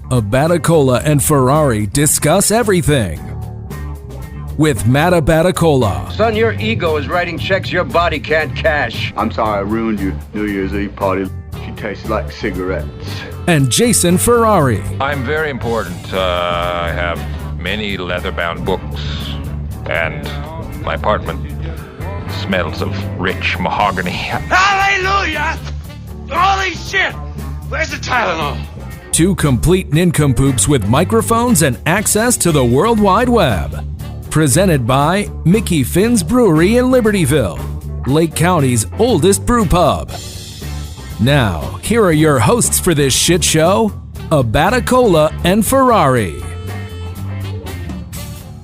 Abaticola and Ferrari discuss everything. With Matt Abaticola. Son, your ego is writing checks your body can't cash. I'm sorry I ruined your New Year's Eve party. She tastes like cigarettes. And Jason Ferrari. I'm very important. I have many leather-bound books, and my apartment smells of rich mahogany. Hallelujah! Holy shit! Where's the Tylenol? Two complete nincompoops with microphones and access to the World Wide Web. Presented by Mickey Finn's Brewery in Libertyville, Lake County's oldest brew pub. Now, here are your hosts for this shit show, Abaticola and Ferrari.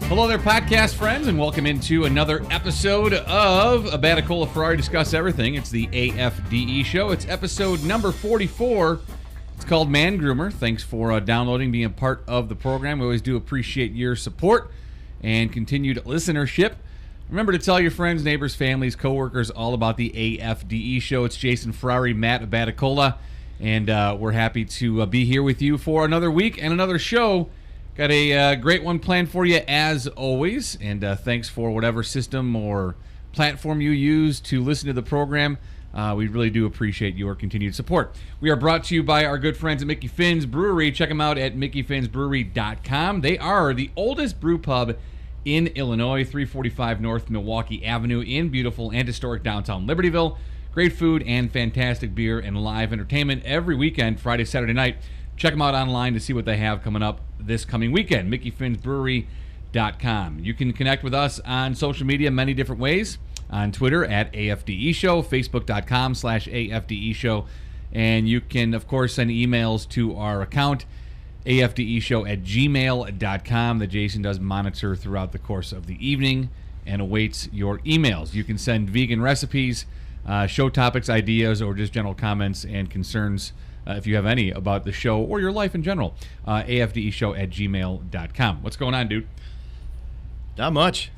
Hello there, podcast friends, and welcome into another episode of Abaticola Ferrari Discuss Everything. It's the AFDE show. It's episode number 44. It's called Mangroomer. Thanks for downloading, being a part of the program. We always do appreciate your support and continued listenership. Remember to tell your friends, neighbors, families, coworkers all about the AFDE show. It's Jason Ferrari, Matt Abaticola, and we're happy to be here with you for another week and another show. Got a great one planned for you as always, and thanks for whatever system or platform you use to listen to the program. We really do appreciate your continued support. We are brought to you by our good friends at Mickey Finn's Brewery. Check them out at mickeyfinnsbrewery.com. They are the oldest brew pub in Illinois, 345 North Milwaukee Avenue in beautiful and historic downtown Libertyville. Great food and fantastic beer and live entertainment every weekend, Friday, Saturday night. Check them out online to see what they have coming up this coming weekend, mickeyfinnsbrewery.com. You can connect with us on social media many different ways. On Twitter at AFDE Show, Facebook.com/AFDE Show, and you can, of course, send emails to our account, afdeshow@gmail.com, that Jason does monitor throughout the course of the evening and awaits your emails. You can send vegan recipes, show topics, ideas, or just general comments and concerns, if you have any, about the show or your life in general. afdeshow@gmail.com. What's going on, dude? Not much.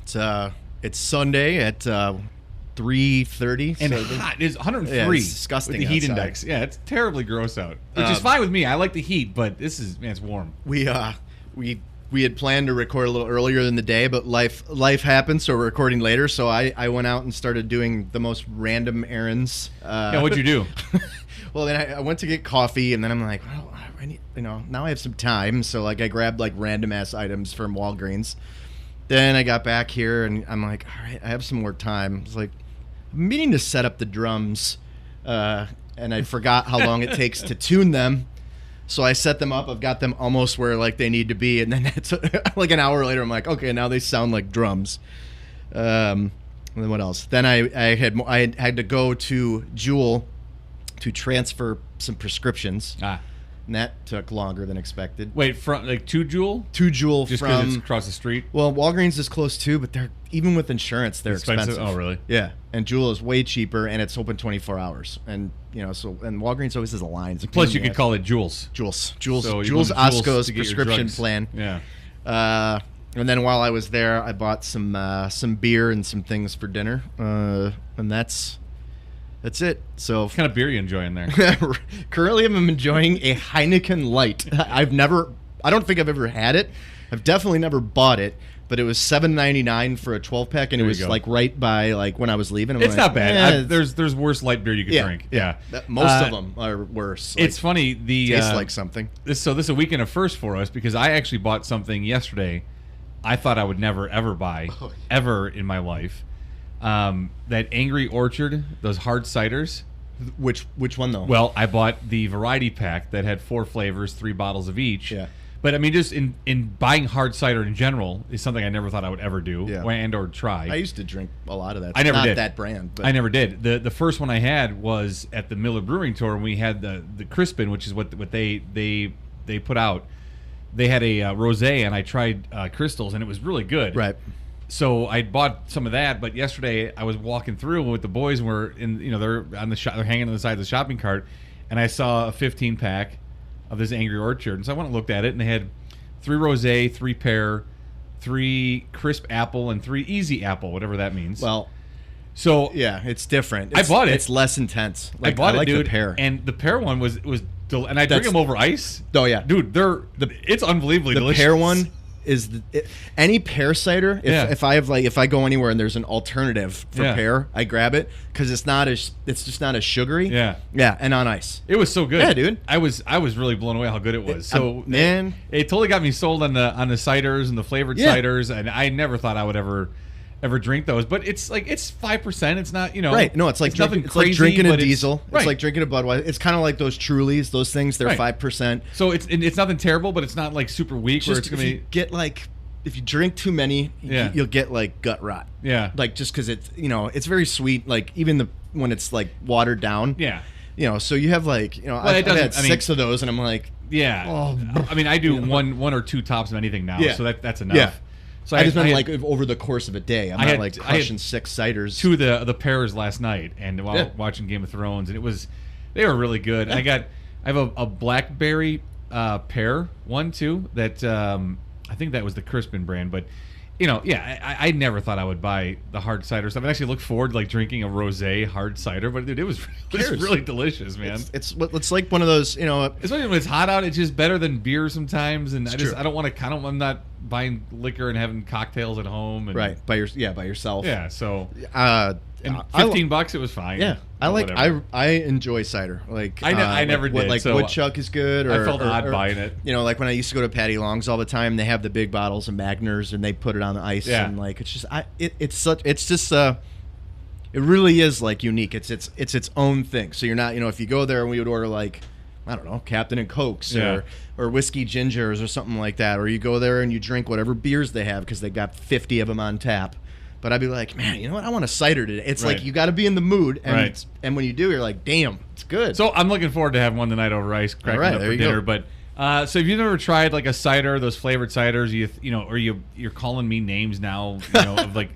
It's Sunday at 3:30. And hot. It's 103. Yeah, it's disgusting with the heat outside. index. Yeah, it's terribly gross out. Which is fine with me. I like the heat, but this is, man, it's warm. We had planned to record a little earlier in the day, but life happened, so we're recording later. So I went out and started doing the most random errands. Yeah, what'd you do? Well, then I went to get coffee, and then I'm like, well, I need, now I have some time, so I grabbed random ass items from Walgreens. Then I got back here, and I'm like, all right, I have some more time. It's like, I'm meaning to set up the drums, and I forgot how long it takes to tune them. So I set them up. I've got them almost where they need to be, and then it's an hour later. I'm like, okay, now they sound like drums. And then what else? Then I had to go to Jewel to transfer some prescriptions. And that took longer than expected. Wait, from to Jewel? To Jewel just from... it's across the street? Well, Walgreens is close too, but they're even with insurance, they're expensive. Oh, really? Yeah. And Jewel is way cheaper, and it's open 24 hours. And, and Walgreens always has a line. Plus, you could call it Jules. Jules So Osco's prescription plan. Yeah. And then while I was there, I bought some beer and some things for dinner. And that's it. So what kind of beer are you enjoying there? Currently, I'm enjoying a Heineken Light. I don't think I've ever had it. I've definitely never bought it, but it was $7.99 for a 12-pack, and it was right by when I was leaving. It's not bad. There's worse light beer you could drink. Yeah. Most of them are worse. It's funny. Tastes like something. This is a weekend of first for us, because I actually bought something yesterday I thought I would never, ever buy, ever in my life. That Angry Orchard, those hard ciders. Which one though? Well, I bought the variety pack that had 4 flavors, 3 bottles of each. Yeah. But I mean, just in buying hard cider in general is something I never thought I would ever do and or try. I used to drink a lot of that. I never did. Not that brand. But. I never did. The first one I had was at the Miller Brewing Tour, and we had the Crispin, which is what they put out. They had a rosé, and I tried Crystals, and it was really good. Right. So I bought some of that, but yesterday I was walking through with the boys. Were in, they're on the they're hanging on the side of the shopping cart, and I saw a 15-pack of this Angry Orchard, and so I went and looked at it, and they had 3 rosé, 3 pear, 3 crisp apple, and 3 easy apple, whatever that means. Well, so yeah, it's different. I bought it. It's less intense. I bought it, like dude. The pear, and the pear one was and I drink them over ice. Oh yeah, Dude, it's unbelievably the delicious. pear one is any pear cider. If I go anywhere and there's an alternative for pear, I grab it because it's just not as sugary. Yeah, and on ice. It was so good. Yeah, dude. I was really blown away how good it was. So man, it totally got me sold on the ciders and the flavored ciders, and I never thought I would ever drink those. But it's like it's 5%. It's not right. No, it's like nothing it's crazy, like drinking a but diesel. Right. It's like drinking a Budweiser. It's kind of like those Trulies. Those things they're 5%. So it's nothing terrible, but it's not like super weak. Where it's gonna be if you drink too many, you'll get like gut rot. Yeah. Like just because it's very sweet. Like even when it's like watered down. Yeah. So you have like I've had 6 of those and I'm like I mean I do one or 2 tops of anything now. So that's enough. Yeah. So I just meant like over the course of a day. I'm not like crushing 6 ciders. 2 of the pears last night and while watching Game of Thrones, and they were really good. Yeah. I have a blackberry pear one too that I think that was the Crispin brand, but I never thought I would buy the hard cider stuff. I actually looked forward to like drinking a rosé hard cider, but dude, it was really delicious, man. It's like one of those, especially when it's hot out. It's just better than beer sometimes, and I don't want to I'm not buying liquor and having cocktails at home. And, right by yourself. Yeah, so and $15 it was fine. Yeah, I enjoy cider. Like I never did. Like so Woodchuck is good. I felt odd buying it. Like when I used to go to Patty Long's all the time, they have the big bottles of Magners and they put it on the ice. Yeah. And like it really is like unique. It's its own thing. So you're not if you go there and we would order like I don't know Captain and Cokes or whiskey gingers or something like that, or you go there and you drink whatever beers they have because they got 50 of them on tap. But I'd be like, man, you know what? I want a cider today. It's like you got to be in the mood, and and when you do, you're like, damn, it's good. So I'm looking forward to having one tonight over ice, cracking up for dinner. But so if you've never tried like a cider, those flavored ciders, you're calling me names now, of like,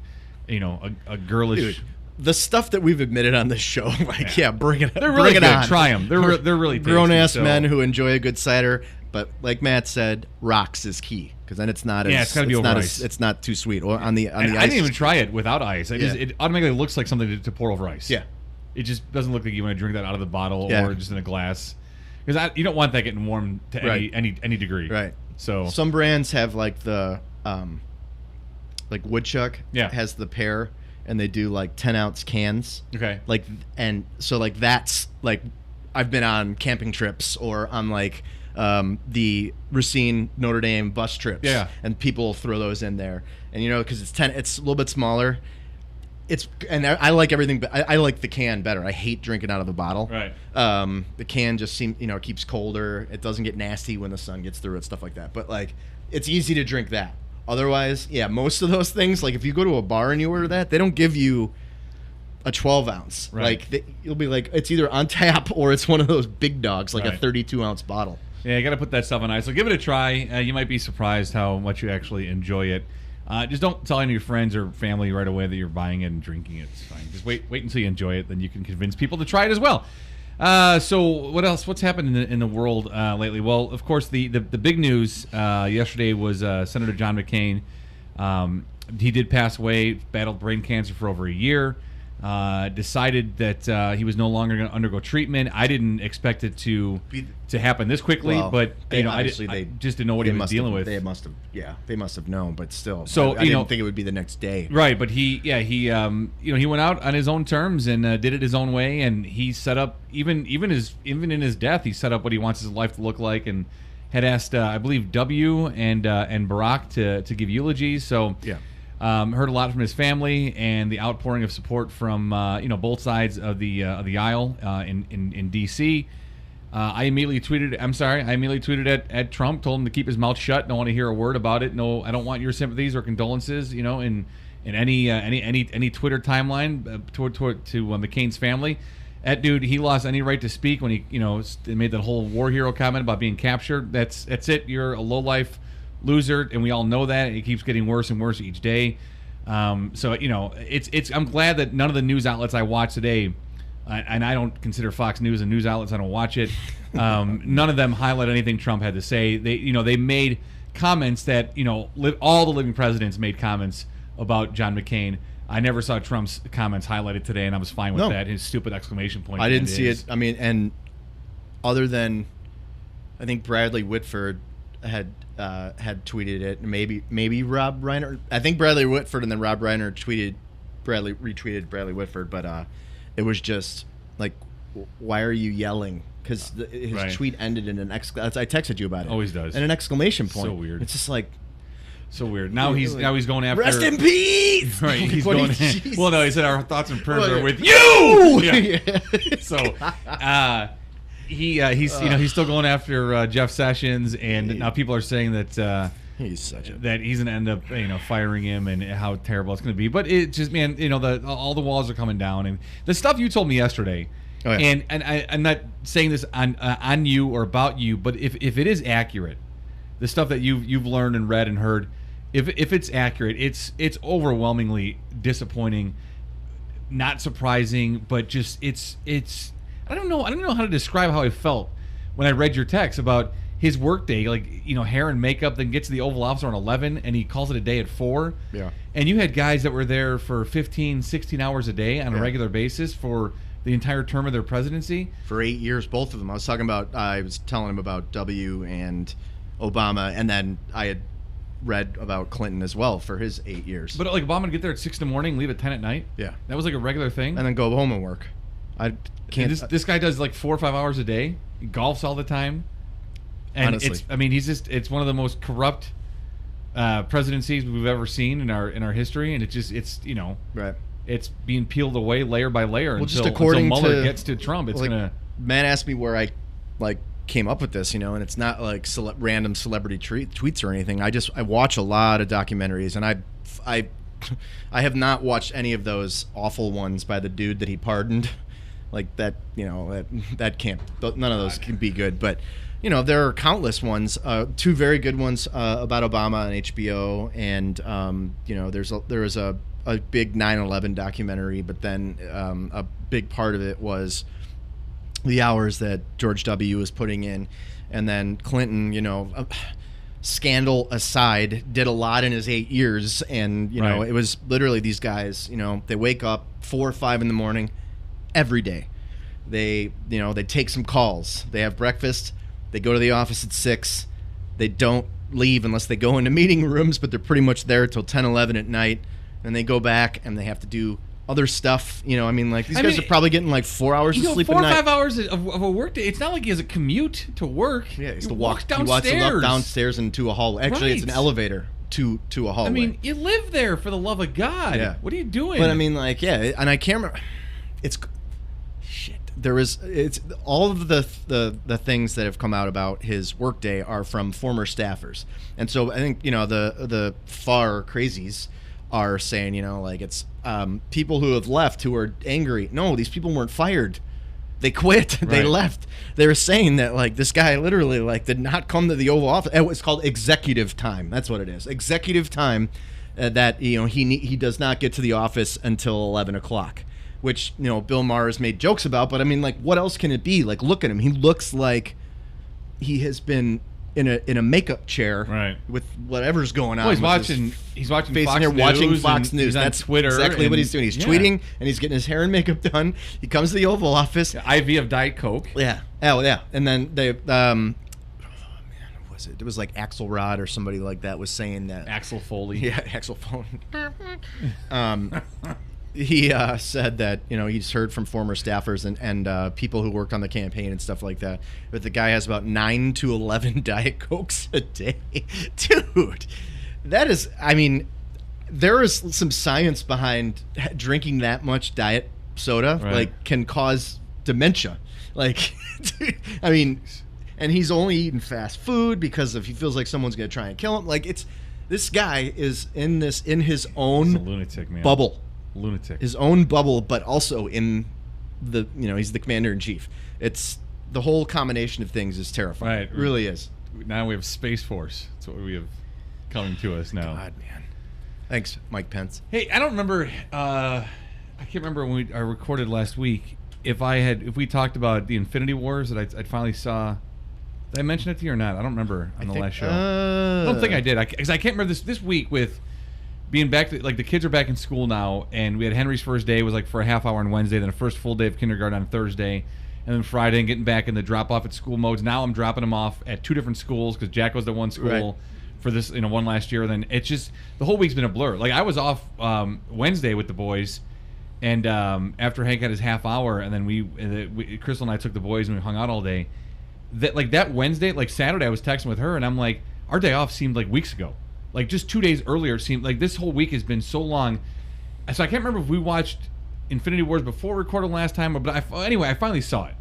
a girlish. Dude, the stuff that we've admitted on this show, like, bring it. They're really bring good. it on. Try them. They're really tasty, grown-ass men who enjoy a good cider. But like Matt said, rocks is key because then it's not it's gotta be over ice. It's not too sweet. Or on the ice. I didn't even try it without ice. It automatically looks like something to pour over ice. Yeah, it just doesn't look like you want to drink that out of the bottle or just in a glass because you don't want that getting warm to any degree. Right. So some brands have like the like Woodchuck has the pear and they do like 10-ounce cans. Okay. Like and so like that's like I've been on camping trips or on like. The Racine Notre Dame bus trips, and people throw those in there, and because it's a little bit smaller. I like everything, but I like the can better. I hate drinking out of the bottle. Right. The can just seems it keeps colder. It doesn't get nasty when the sun gets through it, stuff like that. But like, it's easy to drink that. Otherwise, most of those things, like if you go to a bar and you order that, they don't give you a 12-ounce. Right. Like you'll be like, it's either on tap or it's one of those big dogs, like a 32-ounce bottle. Yeah, you got to put that stuff on ice. So give it a try. You might be surprised how much you actually enjoy it. Just don't tell any of your friends or family right away that you're buying it and drinking it. It's fine. Just wait until you enjoy it. Then you can convince people to try it as well. So what else? What's happened in the world lately? Well, of course, the big news yesterday was Senator John McCain. He did pass away, battled brain cancer for over a year. Decided that he was no longer going to undergo treatment. I didn't expect it to happen this quickly, but I just didn't know what he was dealing with. They must have known, but still. So I didn't think it would be the next day. Right, but he went out on his own terms and did it his own way, and he set up even in his death, he set up what he wants his life to look like, and had asked I believe W and Barack to give eulogies. So heard a lot from his family and the outpouring of support from both sides of the aisle in D.C. I immediately tweeted at Trump, told him to keep his mouth shut. Don't want to hear a word about it. No, I don't want your sympathies or condolences. In any Twitter timeline to McCain's family. That dude, he lost any right to speak when he made that whole war hero comment about being captured. That's it. You're a lowlife loser, and we all know that. It keeps getting worse and worse each day. So I'm glad that none of the news outlets I watch today, and I don't consider Fox News a news outlet, so I don't watch it. None of them highlight anything Trump had to say. They made comments that all the living presidents made comments about John McCain. I never saw Trump's comments highlighted today, and I was fine with that. His stupid exclamation point. I didn't see it. I mean, and other than I think Bradley Whitford had tweeted it. Maybe Rob Reiner. I think Bradley Whitford and then Rob Reiner retweeted Bradley Whitford, but it was just like, why are you yelling? Because his tweet ended in an exclamation. I texted you about it. Always does. And an exclamation point. So weird. It's just like, so weird. Now he's going after. Rest in peace. Right. He's What going. is- Well, no, he said our thoughts and prayers are with you. Yeah. So, he's still going after Jeff Sessions, and now people are saying that he's such a that he's gonna end up firing him, and how terrible it's gonna be. But it just, man, all the walls are coming down, and the stuff you told me yesterday. Oh, yeah. And I'm not saying this on you or about you, but if it is accurate, the stuff that you've learned and read and heard, if it's accurate, it's overwhelmingly disappointing, not surprising, but just it's I don't know how to describe how I felt when I read your text about his workday, like, hair and makeup, then get to the Oval Office around 11, and he calls it a day at 4. Yeah. And you had guys that were there for 15, 16 hours a day on a regular basis for the entire term of their presidency. For 8 years, both of them. I was telling him about W and Obama, and then I had read about Clinton as well for his 8 years. But like Obama would get there at 6 in the morning, leave at 10 at night. Yeah. That was like a regular thing. And then go home and work. I can't. And this guy does like 4 or 5 hours a day. He golfs all the time. And honestly, it's one of the most corrupt presidencies we've ever seen in our history, and it's right. It's being peeled away layer by layer just until according Mueller to, gets to Trump. It's gonna. Matt asked me where I came up with this, and it's not like random celebrity tweets or anything. I watch a lot of documentaries, and I have not watched any of those awful ones by the dude that he pardoned, like that. That can't. None of those can be good, but. There are countless ones. 2 very good ones about Obama on HBO, and there was a big 9/11 documentary, but then a big part of it was the hours that George W. was putting in, and then Clinton, scandal aside, did a lot in his 8 years, and it was literally these guys. They wake up 4 or 5 in the morning every day. They take some calls. They have breakfast. They go to the office at 6. They don't leave unless they go into meeting rooms, but they're pretty much there till 10, 11 at night. And they go back and they have to do other stuff. These guys are probably getting like 4 hours of sleep 4 a night. 4 or 5 hours of a work day. It's not like he has a commute to work. Yeah, he walks downstairs. He walks downstairs into a hallway. Actually, it's an elevator to a hallway. You live there, for the love of God. Yeah. What are you doing? But and I can't remember. It's shit. It's all of the things that have come out about his workday are from former staffers, and so I think the far crazies are saying it's people who have left who are angry. No, these people weren't fired; they quit. They left. They were saying that this guy literally did not come to the Oval Office. It's called executive time. That's what it is. Executive time. That he does not get to the office until 11 o'clock. Which Bill Maher has made jokes about, but what else can it be? Look at him; he looks like he has been in a makeup chair, with whatever's going on. Well, he's watching Fox News. Watching Fox News. That's Twitter. Exactly what he's doing. He's tweeting and he's getting his hair and makeup done. He comes to the Oval Office. IV of Diet Coke. Yeah. Oh yeah. And then they what was it? It was like Axelrod or somebody like that was saying that. Axel Foley. Yeah, Axel Foley. He said that he's heard from former staffers and people who worked on the campaign and stuff like that, but the guy has about 9 to 11 Diet Cokes a day. Dude, that is, there is some science behind drinking that much diet soda, can cause dementia. And he's only eating fast food because he feels like someone's going to try and kill him. This guy is in his own lunatic, man. bubble. Lunatic. His own bubble, but also in he's the commander in chief. It's the whole combination of things is terrifying. Right. It really is. Now we have Space Force. That's what we have coming to us now. God, man. Thanks, Mike Pence. Hey, I don't remember. I can't remember when I recorded last week. If we talked about the Infinity Wars that I finally saw. Did I mention it to you or not? I don't remember on the last show. I don't think I did. Because I can't remember this week with. Being back to, the kids are back in school now, and we had Henry's first day was for a half hour on Wednesday, then a first full day of kindergarten on Thursday, and then Friday and getting back in the drop off at school modes. Now I'm dropping them off at 2 different schools because Jack was the one school for this, one last year. And then it's just the whole week's been a blur. Like I was off Wednesday with the boys, and after Hank had his half hour, and then we Crystal and I took the boys and we hung out all day. That Wednesday, like Saturday, I was texting with her, and I'm like, our day off seemed like weeks ago. Like just 2 days earlier, it seemed like this whole week has been so long. So I can't remember if we watched Infinity Wars before we recorded last time, but I finally saw it.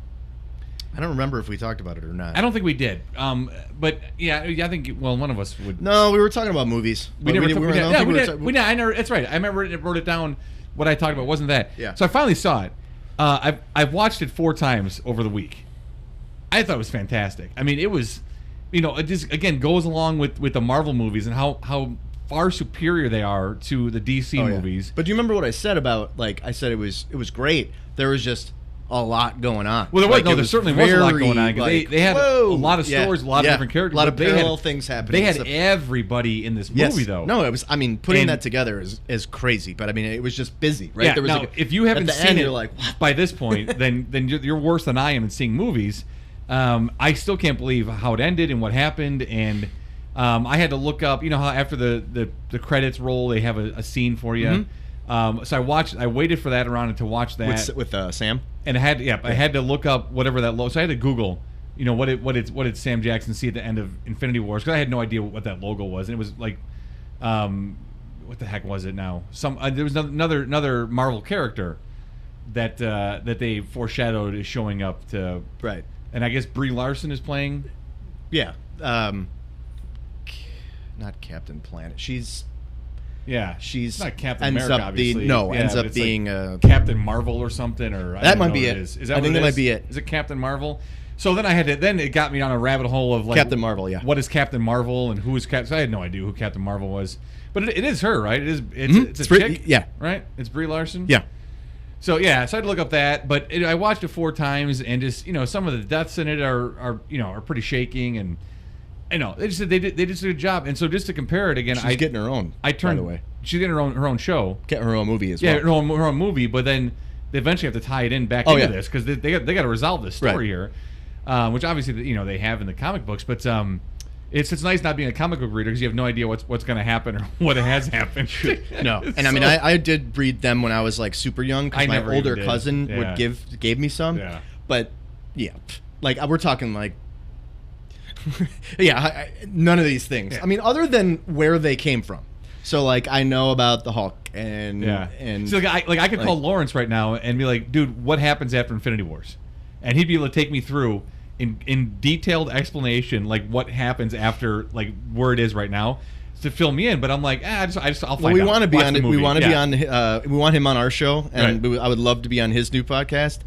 I don't remember if we talked about it or not. I don't think we did. But yeah, I think one of us would. No, we were talking about movies. We did. I never. That's right. I remember wrote it down. What I talked about wasn't that. Yeah. So I finally saw it. I've watched it 4 times over the week. I thought it was fantastic. I mean, it was, it just again goes along with the Marvel movies and how far superior they are to the DC movies. But do you remember what I said about, like, I said it was great. There was just a lot going on. Well, there certainly was a lot going on. Like, they had a lot of stories, a lot of different characters. A lot of parallel things happening. They had everybody in this movie, though. No, it was, putting that together is crazy. But, it was just busy, right? Yeah, there was now, if you haven't seen it you're like, by this point, then you're worse than I am in seeing movies. I still can't believe how it ended and what happened, and I had to look up. You know how after the credits roll, they have a scene for you. Mm-hmm. So I waited for that around to watch that with Sam, and I had to look up whatever that logo. So I had to Google, what did Sam Jackson see at the end of Infinity Wars? Because I had no idea what that logo was, and it was like, what the heck was it now? There was another Marvel character that they foreshadowed is showing up to right. And I guess Brie Larson is playing. Yeah. Not Captain Planet. She's not Captain America, obviously. Ends up being like Captain Marvel or something, or that might be it. Is that I think that might be it. Is it Captain Marvel? So then it got me on a rabbit hole of like Captain Marvel. Yeah. What is Captain Marvel and who is Captain? So I had no idea who Captain Marvel was, but it is her, right? It's a chick, yeah, right? It's Brie Larson. Yeah. So yeah, so I had to look up that, but I watched it 4 times, and just some of the deaths in it are pretty shaking, and they just did a good job. And so just to compare it again, she's getting her own. By the way, she's getting her own show, getting her own movie as well. Yeah, her own movie, but then they eventually have to tie it in back into this because they got to resolve this story here, which obviously they have in the comic books, but It's nice not being a comic book reader because you have no idea what's going to happen or what has happened. No, and I did read them when I was like super young because my older cousin gave me some. Yeah. But yeah, like we're talking like none of these things. Yeah. Other than where they came from. So like I know about the Hulk and so I could call Lawrence right now and be like, dude, what happens after Infinity Wars? And he'd be able to take me through in detailed explanation, like what happens after, like where it is right now, to fill me in. But I'm like, I'll find out. We want to be on it. We want to be on. We want him on our show, and I would love to be on his new podcast.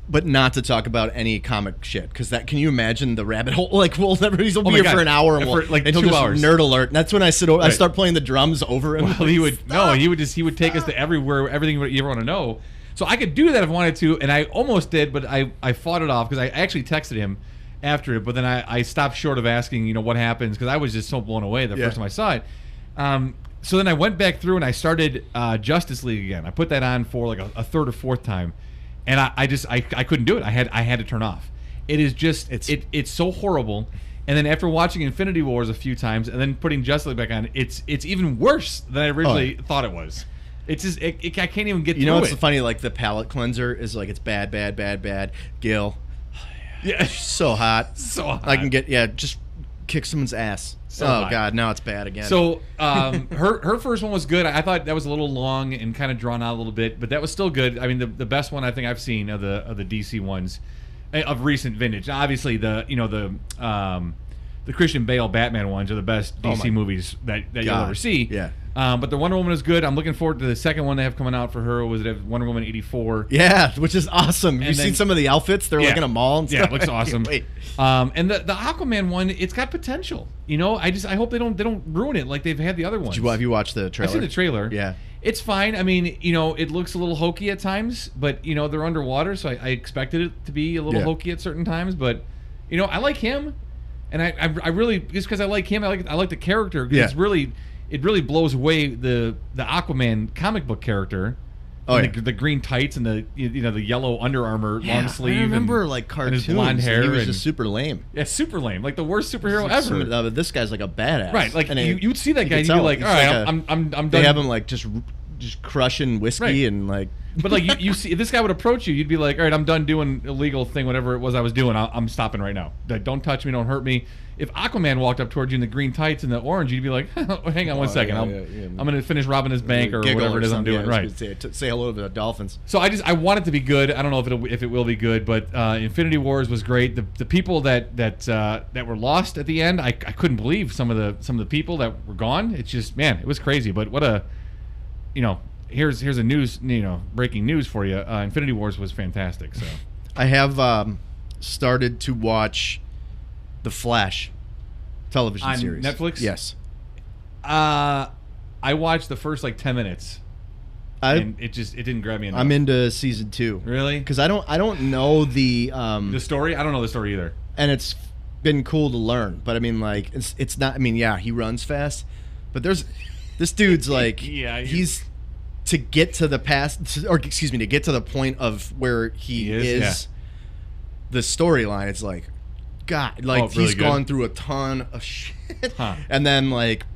But not to talk about any comic shit, because can you imagine the rabbit hole? Like he'll be here for an hour and for like and 2 hours. Nerd alert. And that's when I I start playing the drums over him. Well, he would take us to everything you ever want to know. So I could do that if I wanted to, and I almost did, but I fought it off because I actually texted him after it, but then I stopped short of asking, what happens, because I was just so blown away the first time I saw it. So then I went back through and I started Justice League again. I put that on for like a 3rd or 4th time, and I couldn't do it. I had to turn off. It is just it's so horrible. And then after watching Infinity Wars a few times and then putting Justice League back on, it's even worse than I originally thought it was. It's just I can't even get through it. What's funny? Like the palate cleanser is like it's bad. Gil, yeah, so hot, so hot. I can just kick someone's ass. So hot. God, now it's bad again. So her first one was good. I thought that was a little long and kind of drawn out a little bit, but that was still good. I mean, the best one I think I've seen of the DC ones of recent vintage. Obviously, the Christian Bale Batman ones are the best DC movies that you'll ever see. Yeah. But the Wonder Woman is good. I'm looking forward to the second one they have coming out for her. Was it Wonder Woman 84? Yeah, which is awesome. Have you seen some of the outfits? They're like in a mall and stuff. Yeah, it looks awesome. Wait. And the Aquaman one, it's got potential. I hope they don't ruin it like they've had the other ones. Have you watched the trailer? I've seen the trailer. Yeah. It's fine. I mean, it looks a little hokey at times, but they're underwater, so I expected it to be a little hokey at certain times. But I like him, and I really, just because I like him, I like the character. Because it really blows away the Aquaman comic book character, Oh, And yeah. the green tights and the the yellow Under Armour long sleeve. I remember and, like and cartoons. his blonde hair. He was and, just super lame. yeah, super lame, like the worst superhero ever. But this guy's like a badass, Right, like And you'd see that you guy, could and you'd be tell. like, He's all right, like I'm done. They have him like just crushing whiskey Right. and like. But like you see, if this guy would approach you, you'd be like, all right, I'm done doing illegal thing, whatever it was I was doing. I'm stopping right now. Like, don't touch me, don't hurt me. If Aquaman walked up towards you in the green tights and the orange, you'd be like, hang on one second, I'm going to finish robbing his bank or Giggle whatever it is I'm something. doing. Yeah, I Right. was gonna say hello to the dolphins. So I want it to be good. I don't know if it will be good, but Infinity Wars was great. The people that were lost at the end, I couldn't believe some of the people that were gone. It's just, man, it was crazy. But what a, here's a news, breaking news for you. Infinity Wars was fantastic. So I have started to watch The Flash television on series. Netflix. Yes. I watched the first like 10 minutes, and it didn't grab me enough. I'm into season 2. Really? Because I don't know the story. I don't know the story either. and it's been cool to learn. But I mean, like it's not. I mean, yeah, he runs fast, but this dude's like Yeah, he's to get to the past, or excuse me, to get to the point of where he is. Yeah. The storyline, it's like, God, like really he's good? gone through a ton of shit, Huh. and then like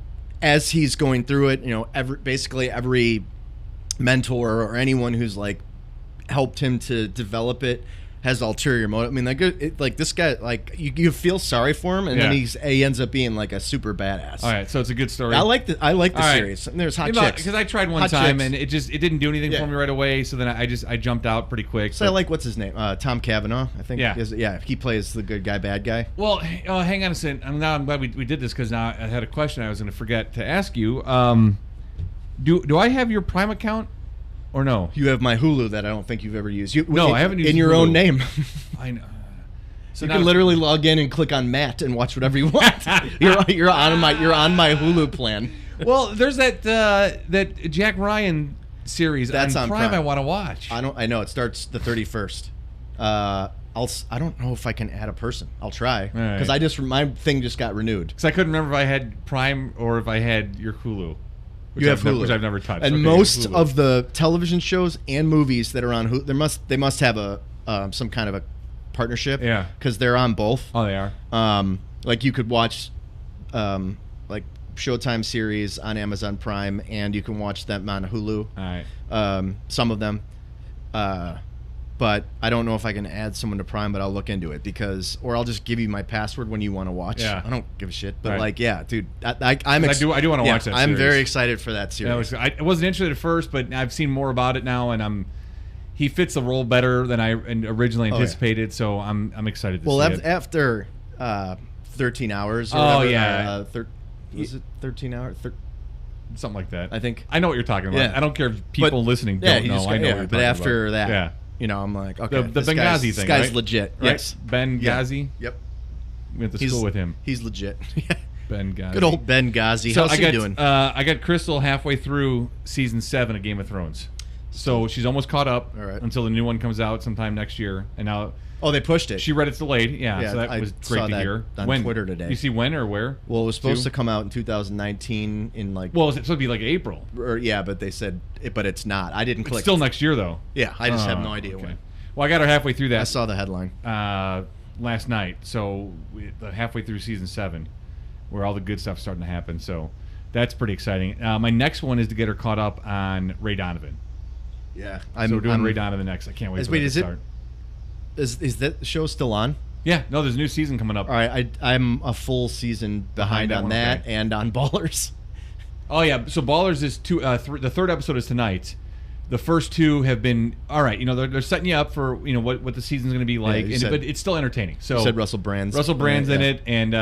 as he's going through it, basically every mentor or anyone who's like helped him to develop it has ulterior motive. I mean, like this guy, like you feel sorry for him, and then Yeah. he ends up being like a super badass. All right, so it's a good story. I like the All right. series. And there's hot chicks because I tried one Hot time chicks. and it didn't do anything Yeah. for me right away. So then I jumped out pretty quick. So I like what's his name, Tom Cavanaugh. I think. Yeah. He plays the good guy, bad guy. Well, hang on a second. I'm glad we did this because now I had a question I was going to forget to ask you. Do I have your Prime account or no? You have my Hulu that I don't think you've ever used. No, I haven't used in your Hulu. own name. I know. So You now- can literally log in and click on Matt and watch whatever you want. you're on my Hulu plan. Well, there's that Jack Ryan series That's on on Prime. Prime. I want to watch. I know it starts the 31st. I don't know if I can add a person. I'll try right. because my thing just got renewed. Because I couldn't remember if I had Prime or if I had your Hulu. Which You have I've Hulu, which I've never touched. And Okay, most Hulu. of the television shows and movies that are on Hulu, they must have a some kind of a partnership. Yeah. because they're on both. Oh, they are. Like you could watch, like Showtime series on Amazon Prime, and you can watch them on Hulu. All right. Some of them, but I don't know if I can add someone to Prime. But I'll look into it or I'll just give you my password when you want to watch. Yeah. I don't give a shit. But Right. like, yeah, dude, I do want to watch that I'm series. very excited for that series. I wasn't interested at first, but I've seen more about it now, and he fits the role better than I originally yeah. anticipated. So I'm excited to Well, see it. after 13 hours. Or Oh, whatever, yeah. Was it 13 hours? Something like that. I think. I know what you're talking about. Yeah. I don't care if people listening don't he know. just I got- know yeah, what you're but talking after about. that, Yeah. I'm like, okay, The this Benghazi guy's, thing, this guy's right? legit. Right? Yes. Benghazi. Yep. We went to school with him. He's legit. Benghazi. Good old Benghazi. So How's he I got doing? I got Crystal halfway through season 7 of Game of Thrones. So she's almost caught up All right. until the new one comes out sometime next year. And now Oh, they pushed it. she read it's delayed. Yeah, Yeah, so that I was saw great to that hear. on when? Twitter today. You see when or where? Well, it was supposed Two? to come out in 2019 in like. Well, it's supposed to be like April. Yeah, but they said, but it's not. I didn't It's click. still next year though. Yeah, I just have Oh, no idea okay. when. Well, I got her halfway through that. I saw the headline. Last night. So halfway through season 7, where all the good stuff's starting to happen. So that's pretty exciting. My next one is to get her caught up on Ray Donovan. Yeah, So we're doing Ray Donovan next. I can't wait. For Wait, that is to it? start. Is that show still on? Yeah. No, there's a new season coming up. All right, I'm a full season behind that on one, that okay. and on Ballers. Oh yeah. So Ballers is the third episode is tonight. The first 2 have been all right. They're setting you up for what the season's going to be like, you said- but it's still entertaining. So You said Russell Brand's. Russell Brand's in Yeah. it, and you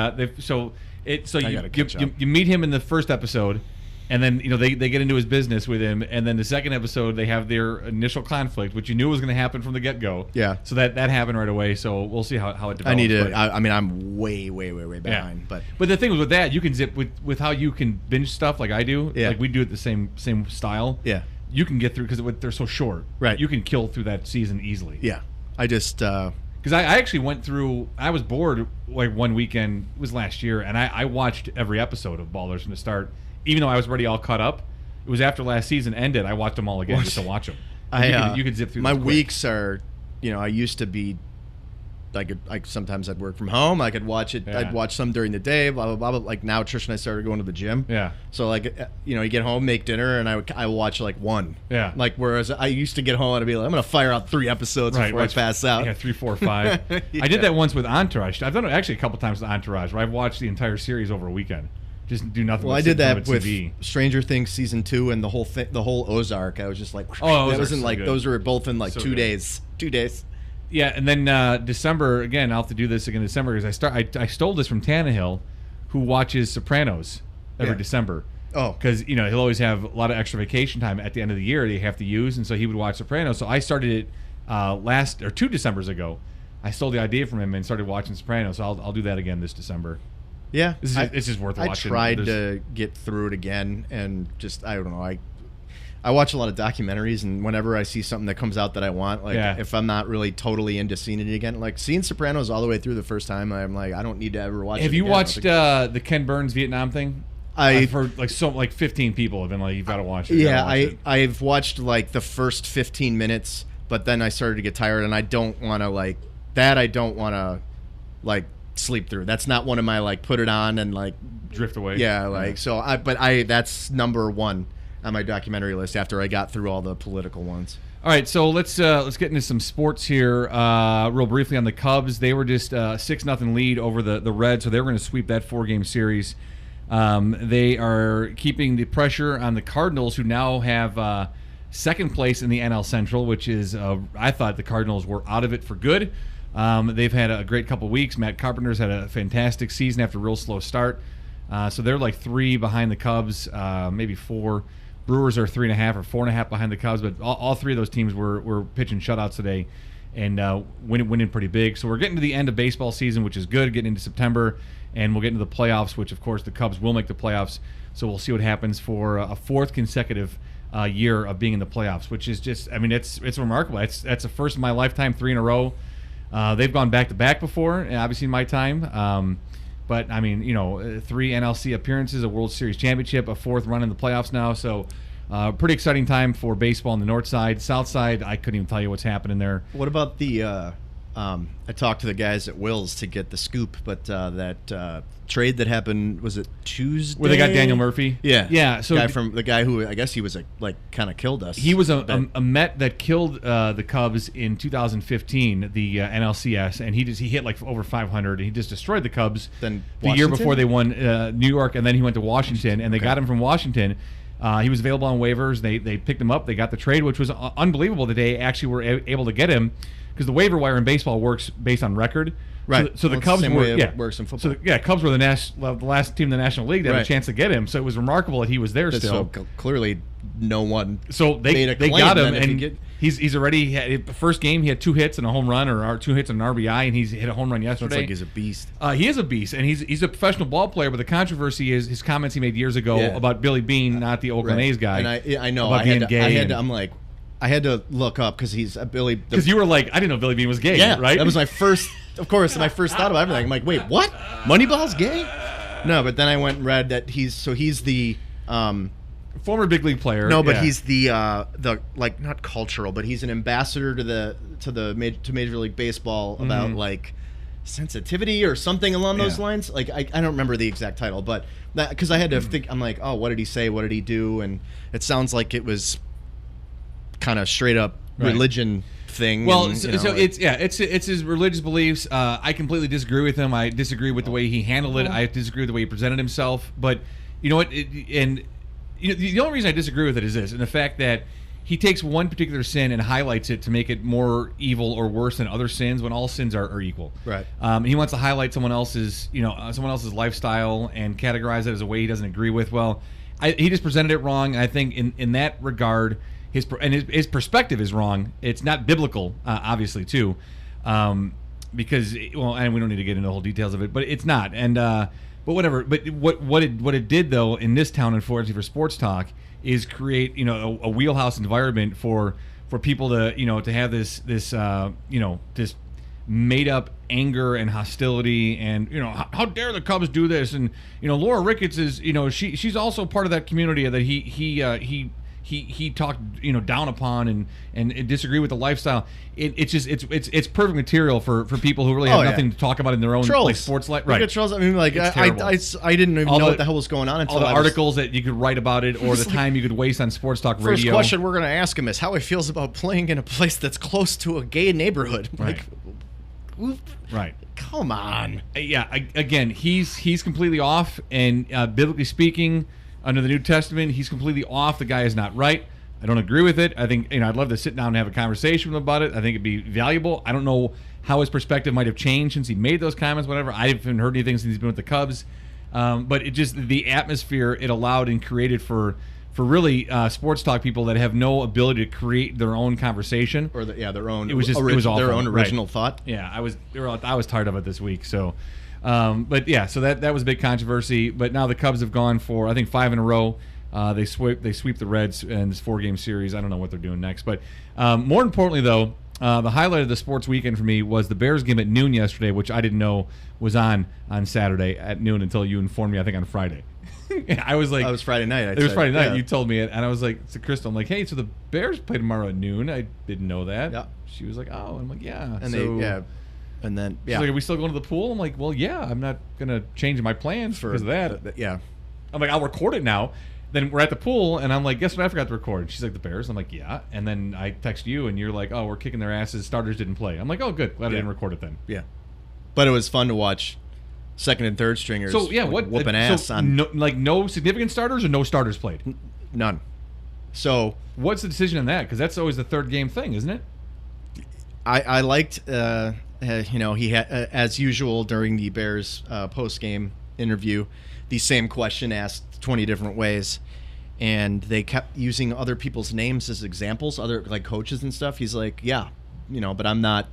gotta catch up. you meet him in the first episode, and then they get into his business with him, and then the second episode they have their initial conflict, which you knew was going to happen from the get go. Yeah. So that happened right away. So we'll see how it develops. I need to. but- I mean, I'm way behind. But the thing with that, you can zip with how you can binge stuff like I do. Yeah. Like we do it the same style. yeah, You can get through because they're so short. Right. You can kill through that season easily. yeah. I just. Because I actually went through. I was bored like one weekend. It was last year, and I watched every episode of Ballers from the start, even though I was already all caught up. It was after last season ended. I watched them all again just to watch them. You could zip through. My those quick. weeks are, I used to be. Sometimes I'd work from home. I could watch it. Yeah. I'd watch some during the day. Blah blah blah. But like now, Trish and I started going to the gym. Yeah. So you get home, make dinner, and I watch like one. Yeah. Like whereas I used to get home and I'd be like, I'm gonna fire out 3 episodes before I pass out. Yeah, 3, 4, 5. I did that once with Entourage. I've done it actually a couple times with Entourage, where I've watched the entire series over a weekend. Just do nothing. Well, but I sit did that in front of a with TV. Stranger Things season 2 and the whole Ozark. I was just like, that Ozark's was in so like good. those were both in like So 2 good. days. 2 days. Yeah, and then December again. I'll have to do this again in December because I stole this from Tannehill, who watches Sopranos every Yeah. December. Oh. Because he'll always have a lot of extra vacation time at the end of the year they have to use, and so he would watch Sopranos. So I started it 2 Decembers ago. I stole the idea from him and started watching Sopranos. So I'll do that again this December. Yeah, It's just worth watching. I tried to get through it again, and just I don't know. I watch a lot of documentaries, and whenever I see something that comes out that I want, like if I'm not really totally into seeing it again, like seeing Sopranos all the way through the first time, I'm like, I don't need to ever watch it. Have you again. watched the Ken Burns Vietnam thing? I've heard like 15 people have been like, you've got to watch it. Yeah, watch it. I've watched like the first 15 minutes, but then I started to get tired, and I don't want to sleep through. That's not one of my like put it on and like drift away. Yeah, so that's number 1 on my documentary list after I got through all the political ones. All right, so let's get into some sports here. Real briefly on the Cubs, they were just 6-0 lead over the Reds, so they were going to sweep that 4-game series. They are keeping the pressure on the Cardinals, who now have second place in the NL Central, which is I thought the Cardinals were out of it for good. They've had a great couple weeks. Matt Carpenter's had a fantastic season after a real slow start. So they're like 3 behind the Cubs, maybe 4. Brewers are 3.5 or 4.5 behind the Cubs, but all 3 of those teams were pitching shutouts today and winning pretty big. So we're getting to the end of baseball season, which is good, getting into September, and we'll get into the playoffs, which, of course, the Cubs will make the playoffs. So we'll see what happens for a 4th consecutive year of being in the playoffs, which is just, I mean, it's remarkable. That's the first in my lifetime, 3 in a row. They've gone back-to-back before, obviously in my time. But, I mean, 3 NLC appearances, a World Series championship, a 4th run in the playoffs now. So, pretty exciting time for baseball on the north side. South side, I couldn't even tell you what's happening there. What about the I talked to the guys at Will's to get the scoop, but that trade that happened, was it Tuesday? Where they got Daniel Murphy? Yeah. Yeah. So the guy who I guess he was like kind of killed us. He was a Met that killed the Cubs in 2015, the NLCS, and he hit like over 500. He just destroyed the Cubs Then the year Washington? before they won New York, and then he went to Washington, and they got him from Washington. He was available on waivers. They picked him up. They got the trade, which was unbelievable that they actually were able to get him, because the waiver wire in baseball works based on record. Right. So the Well, it's Cubs the same were way it works in football. So Cubs were the last team in the National League that had a Right. chance to get him. So it was remarkable that he was there still. So clearly, no one. So they made a claim got him, then if and you get- he's already had, the first game he had 2 hits and a home run, or 2 hits and an RBI, and he's hit a home run Looks yesterday. like he's a beast. He is a beast, and he's a professional ball player. But the controversy is his comments he made years ago Yeah. about Billy Bean, not the Oakland A's guy. And I know about I had being to, gay. I had to look up because he's a Billy. Because you were like, I didn't know Billy Bean was gay. Yeah, right. That was my first, of course, my first thought about everything. I'm like, wait, what? Moneyball's gay? No, but then I went and read that he's the former big league player. no, but yeah. he's the like not cultural, but he's an ambassador to Major League Baseball about like sensitivity or something along those Yeah. lines. Like I don't remember the exact title, but that because I had to think. I'm like, oh, what did he say? What did he do? And it sounds like it was kind of straight up Right. religion thing. Well, and, so like- it's his religious beliefs. I completely disagree with him. I disagree with the way he handled it. I disagree with the way he presented himself. But you know what? The only reason I disagree with it is this, and the fact that he takes one particular sin and highlights it to make it more evil or worse than other sins, when all sins are equal. Right. He wants to highlight someone else's lifestyle and categorize it as a way he doesn't agree with. Well, he just presented it wrong. I think in that regard, his perspective is wrong. It's not biblical, obviously, too, because and we don't need to get into the whole details of it, but it's not. And but whatever. But what it did though in this town, unfortunately for sports talk, is create a wheelhouse environment for people to have this made up anger and hostility, and how dare the Cubs do this, and Laura Ricketts is she's also part of that community that he he talked down upon and disagree with the lifestyle. It's perfect material for people who really have nothing to talk about in their own like, sports life. Right. Trolls. I mean, like I didn't even know what the hell was going on until all the articles that you could write about it, or the time you could waste on sports talk radio. First question we're going to ask him is how he feels about playing in a place that's close to a gay neighborhood. Right. Like, right. Come on. Yeah. Again, he's completely off, and biblically speaking, under the New Testament, he's completely off. The guy is not right. I don't agree with it. I think I'd love to sit down and have a conversation with him about it. I think it'd be valuable. I don't know how his perspective might have changed since he made those comments. Whatever. I haven't heard anything since he's been with the Cubs. But it just the atmosphere it allowed and created for really sports talk people that have no ability to create their own conversation or their own. It was awful. Their own original thought. Yeah, I was tired of it this week. So, but yeah, so that was a big controversy. But now the Cubs have gone for I think 5 in a row. They sweep the Reds in this 4-game series. I don't know what they're doing next. But more importantly, though, the highlight of the sports weekend for me was the Bears game at noon yesterday, which I didn't know was on Saturday at noon until you informed me. I think on Friday. I was like, it was Friday night. It was Friday night. You told me it, and I was like to Crystal, I'm like, hey, so the Bears play tomorrow at noon. I didn't know that. Yeah. She was like, oh, I'm like, yeah. And and then she's like, are we still going to the pool? I'm like, well, yeah. I'm not gonna change my plans because of that. Yeah. I'm like, I'll record it now. Then we're at the pool, and I'm like, guess what I forgot to record? She's like, the Bears? I'm like, yeah. And then I text you, and you're like, oh, we're kicking their asses. Starters didn't play. I'm like, oh, good. Glad I didn't record it then. Yeah. But it was fun to watch second and third stringers whooping ass on. No significant starters or no starters played? None. So what's the decision on that? Because that's always the third game thing, isn't it? I liked, he had, as usual during the Bears post-game interview, the same question asked 20 different ways, and they kept using other people's names as examples, other like coaches and stuff. He's like, yeah, but I'm not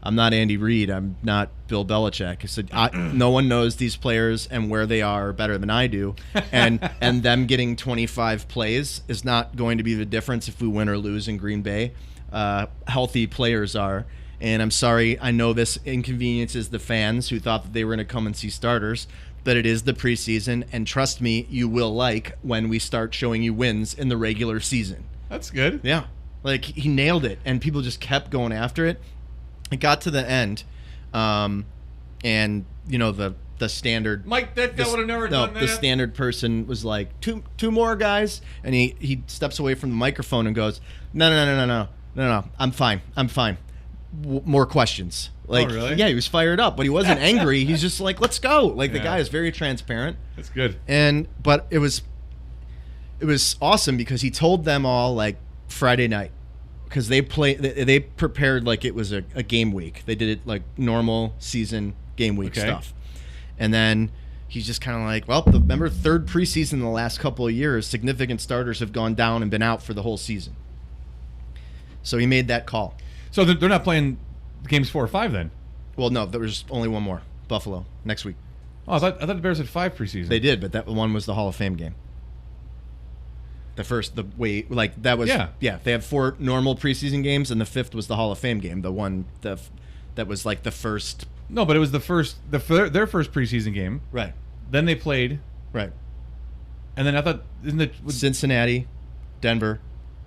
Andy Reid. I'm not Bill Belichick. He said, no one knows these players and where they are better than I do, and them getting 25 plays is not going to be the difference if we win or lose in Green Bay. Healthy players are. And I'm sorry, I know this inconveniences the fans who thought that they were going to come and see starters, but it is the preseason, and trust me, you will like when we start showing you wins in the regular season. That's good. Yeah. Like, he nailed it, and people just kept going after it. It got to the end, and, the standard... Mike, that guy would have never done that. The standard person was like, two more guys, and he steps away from the microphone and goes, no, I'm fine. More questions. Like, oh, really? Yeah, he was fired up, but he wasn't angry. He's just like, let's go. Like, the guy is very transparent. That's good. But it was awesome because he told them all like Friday night because they prepared like it was a game week. They did it like normal season game week stuff, and then he's just kind of like, well, remember third preseason in the last couple of years, significant starters have gone down and been out for the whole season. So he made that call. So they're not playing games 4 or 5 then? Well, no, there was only one more. Buffalo next week. Oh, I thought the Bears had 5 preseason. They did, but that one was the Hall of Fame game. They have 4 normal preseason games, and the 5th was the Hall of Fame game. The one that was like the first. No, but it was their first preseason game. Right. Then they played. Right. And then I thought, isn't it Cincinnati, Denver,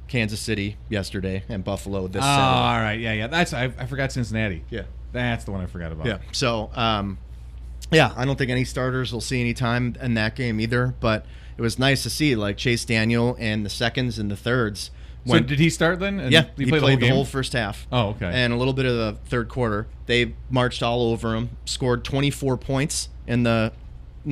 Kansas City yesterday, and Buffalo this Saturday. All right, yeah. That's I forgot Cincinnati. Yeah, that's the one I forgot about. Yeah. So, I don't think any starters will see any time in that game either. But it was nice to see like Chase Daniel and the seconds and the thirds. So did he start then? And yeah, he played the whole first half. Oh, okay. And a little bit of the third quarter. They marched all over him. Scored 24 points in the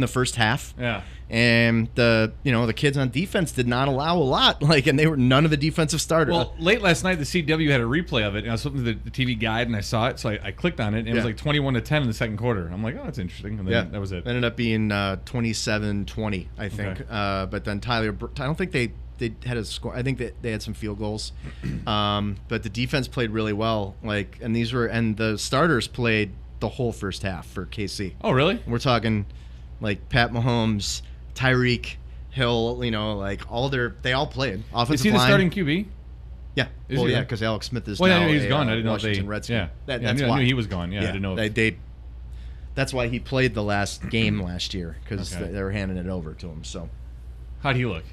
first half. Yeah. And the kids on defense did not allow a lot, and they were none of the defensive starters. Well, late last night the CW had a replay of it, and I was flipping to the TV guide and I saw it, so I clicked on it, and it was like 21-10 in the second quarter. I'm like, oh, that's interesting, and then that was it. It ended up being 27-20, I think. Okay. But then Tyler, I don't think they had a score. I think that they had some field goals, but the defense played really well. And the starters played the whole first half for KC. Oh, really? We're talking like Pat Mahomes, Tyreek Hill, they all played. Offensive is he the line. starting QB? Yeah. Because Alex Smith is now I knew he was gone. I didn't Washington know Redskins. Yeah. That's why. I knew he was gone. Yeah, I didn't know. That's why he played the last game last year because they were handing it over to him. So, how'd he look?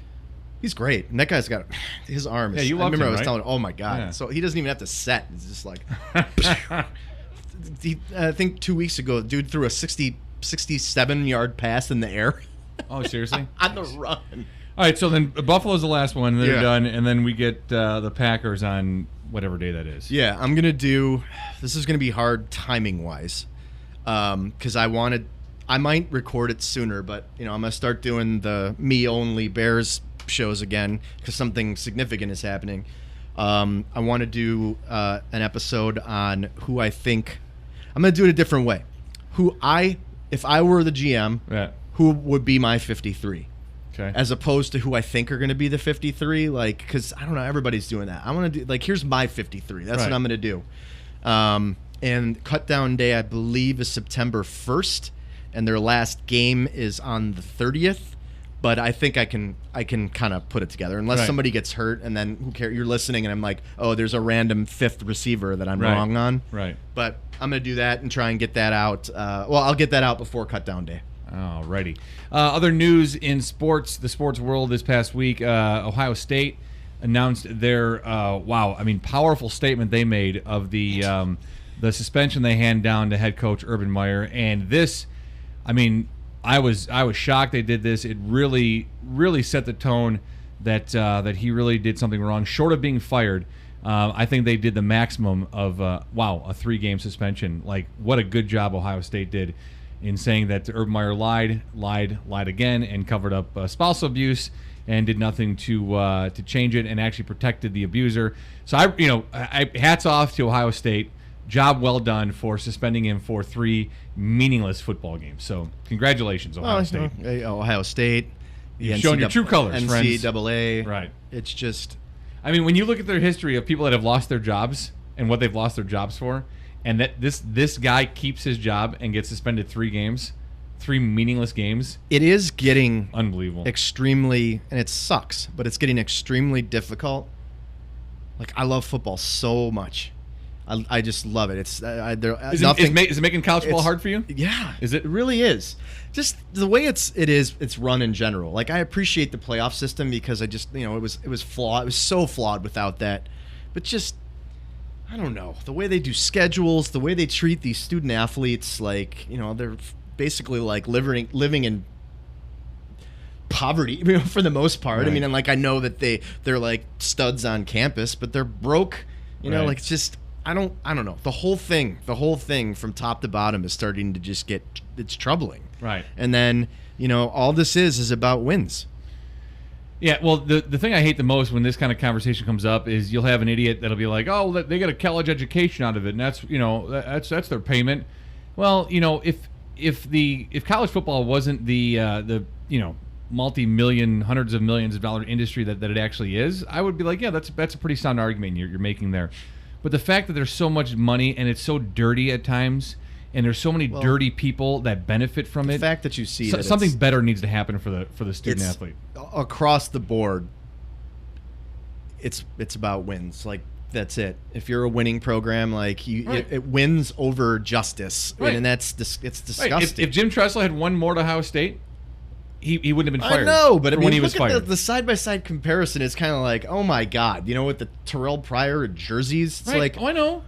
He's great. And that guy's got his arm. Yeah, you I loved remember him, I was right? telling. Oh my god! Yeah. So he doesn't even have to set. It's just like. I think 2 weeks ago, dude threw a 67-yard pass in the air. Oh, seriously? On the run. All right, so then Buffalo's the last one. They're Yeah. done, and then we get the Packers on whatever day that is. Yeah, I'm gonna do. This is gonna be hard timing wise, because I might record it sooner, but I'm gonna start doing the me only Bears shows again because something significant is happening. I want to do an episode on who I think. I'm gonna do it a different way. If I were the GM, Yeah. who would be my 53? Okay. As opposed to who I think are going to be the 53, because I don't know, everybody's doing that. I want to do here's my 53. That's Right. what I'm going to do. And cut down day, I believe, is September 1st, and their last game is on the 30th. But I think I can kind of put it together, unless Right. somebody gets hurt, and then who cares? You're listening, and I'm like, oh, there's a random fifth receiver that I'm Right. wrong on. Right. But I'm going to do that and try and get that out. I'll get that out before cut down day. Alrighty. Other news in sports, the sports world this past week, Ohio State announced their powerful statement they made of the suspension they hand down to head coach Urban Meyer, and this, I was shocked they did this. It really set the tone that he really did something wrong, short of being fired. I think they did the maximum of a 3-game suspension. Like, what a good job Ohio State did in saying that Urban Meyer lied again, and covered up spousal abuse and did nothing to change it, and actually protected the abuser. So I hats off to Ohio State. Job well done for suspending him for 3 meaningless football games. So congratulations, Ohio State. Ohio State. You've shown your true colors, friends. NCAA. Right. It's just. When you look at their history of people that have lost their jobs and what they've lost their jobs for, and that this guy keeps his job and gets suspended 3 games, 3 meaningless games. It is getting unbelievable, extremely, and it sucks, but it's getting extremely difficult. Like, I love football so much. I just love it. It's is it making college football hard for you? Yeah, is it? It really is. Just the way it's run in general. Like, I appreciate the playoff system because I just it was flawed. It was so flawed without that. But just, I don't know, the way they do schedules, the way they treat these student athletes, like, they're basically like living in poverty, for the most part. Right. And I know that they're like studs on campus, but they're broke. Right. Like, it's just. I don't know. The whole thing from top to bottom is starting to just it's troubling. Right. And then, all this is about wins. Yeah, well, the thing I hate the most when this kind of conversation comes up is you'll have an idiot that'll be like, "Oh, they got a college education out of it, and that's their payment." Well, if college football wasn't the multi-million, hundreds of millions of dollar industry that it actually is, I would be like, yeah, that's a pretty sound argument you're making there. But the fact that there's so much money and it's so dirty at times, and there's so many dirty people that benefit from it. The fact that you see something better needs to happen for the student athlete across the board. It's about wins. Like, that's it. If you're a winning program, like it wins over justice, right. And it's disgusting. Right. If Jim Tressel had won more to Ohio State, he wouldn't have been fired. I know, but when he was look fired. at the side-by-side comparison. It's kind of like, oh my god, with the Terrell Pryor jerseys. It's like, I know.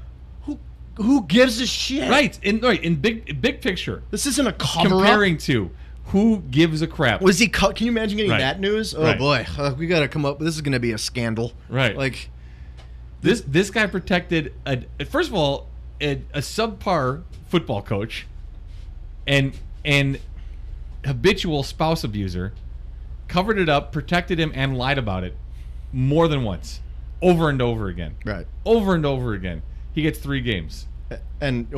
Who gives a shit? Right. In big picture. This isn't a cover-up. Comparing to who gives a crap. Was he? Can you imagine getting Right. that news? Oh Right. boy, we got to come up. This is going to be a scandal. Right. Like, this guy protected first of all a subpar football coach, and habitual spouse abuser, covered it up, protected him, and lied about it more than once, over and over again. Right. Over and over again. He gets 3 games. And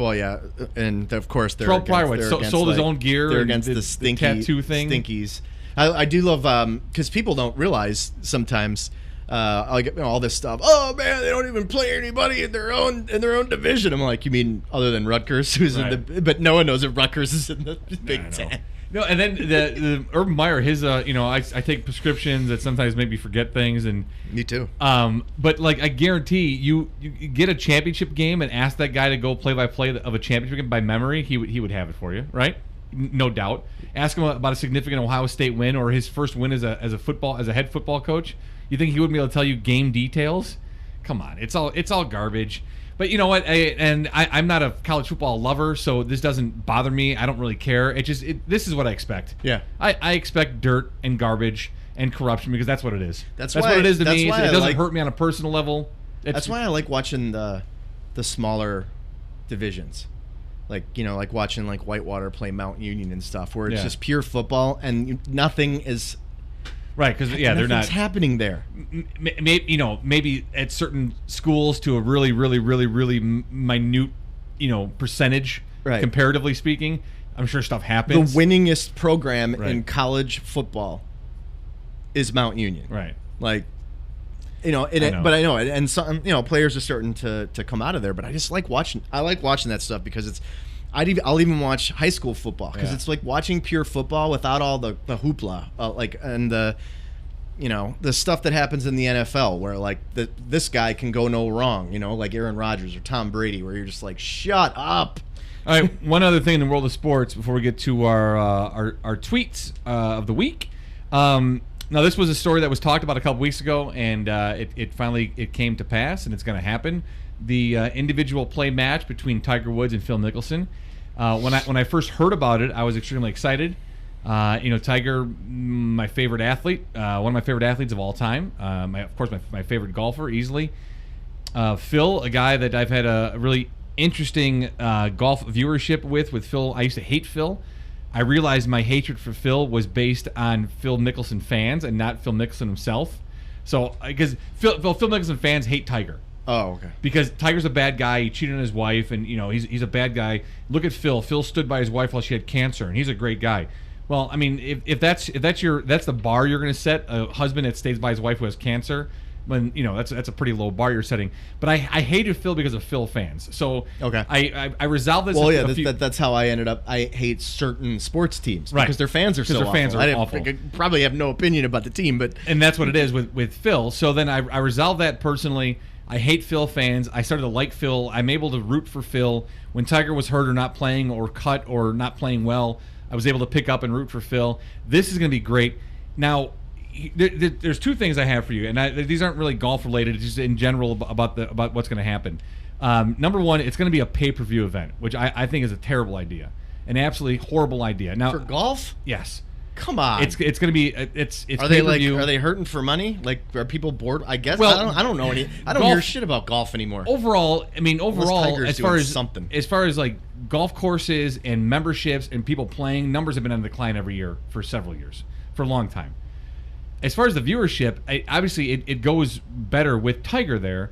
and of course they're Terrell Pryor against, sold his own gear. They're and against the stinky tattoo thing. Stinkies. I do love because people don't realize sometimes. I get all this stuff. Oh man, they don't even play anybody in their own division. I'm like, you mean other than Rutgers, who's Right. in the? But no one knows if Rutgers is in the Big Ten. No, and then the Urban Meyer, his I take prescriptions that sometimes make me forget things, and Me too. but like I guarantee you get a championship game and ask that guy to go play by play of a championship game by memory, he would have it for you, right? no doubt. Ask him about a significant Ohio State win or his first win as a head football coach. You think he wouldn't be able to tell you game details? Come on, it's all garbage. But you know what? I'm not a college football lover, so this doesn't bother me. I don't really care. This is what I expect. Yeah. I expect dirt and garbage and corruption because that's what it is. That's what it is to me. It doesn't hurt me on a personal level. That's why I like watching the smaller divisions. Like watching like Whitewater play Mount Union and stuff, where it's just pure football and nothing is right. Because they're not nothing's happening there. Maybe at certain schools to a really, really, really, really minute, percentage, right. Comparatively speaking. I'm sure stuff happens. The winningest program in college football is Mount Union, right? Like. But I know it, and some players are starting to come out of there. But I just like watching. I like watching that stuff because I'll even watch high school football because it's like watching pure football without all the hoopla, and the stuff that happens in the NFL where like this guy can go no wrong, like Aaron Rodgers or Tom Brady, where you're just like, shut up. All right, one other thing in the world of sports before we get to our tweets of the week. Now, this was a story that was talked about a couple weeks ago, and it finally came to pass, and it's going to happen. The individual play match between Tiger Woods and Phil Mickelson. When I first heard about it, I was extremely excited. Tiger, my favorite athlete, one of my favorite athletes of all time. Of course, my favorite golfer, easily. Phil, a guy that I've had a really interesting golf viewership with Phil. I used to hate Phil. I realized my hatred for Phil was based on Phil Mickelson fans and not Phil Mickelson himself. So, because Phil Mickelson fans hate Tiger. Oh, okay. Because Tiger's a bad guy. He cheated on his wife, and he's a bad guy. Look at Phil. Phil stood by his wife while she had cancer, and he's a great guy. Well, I mean, if that's the bar you're going to set, a husband that stays by his wife who has cancer, when that's a pretty low bar you're setting. But I hated Phil because of Phil fans. So okay, I resolved this. Well, that's how I ended up. I hate certain sports teams because their fans are so awful. Fans are awful. I probably have no opinion about the team, and that's what it is with Phil. So then I resolved that personally. I hate Phil fans. I started to like Phil. I'm able to root for Phil when Tiger was hurt or not playing or cut or not playing well. I was able to pick up and root for Phil. This is going to be great. Now, there's two things I have for you, and these aren't really golf related. It's just in general about what's going to happen. Number one, it's going to be a pay-per-view event, which I think is a terrible idea, an absolutely horrible idea. Now, for golf, yes, come on, it's going to be it's are they are they hurting for money? Like, are people bored? I guess I don't know any. I don't hear shit about golf anymore. Overall, as far as like golf courses and memberships and people playing, numbers have been on decline every year for several years, for a long time. As far as the viewership, obviously it goes better with Tiger there,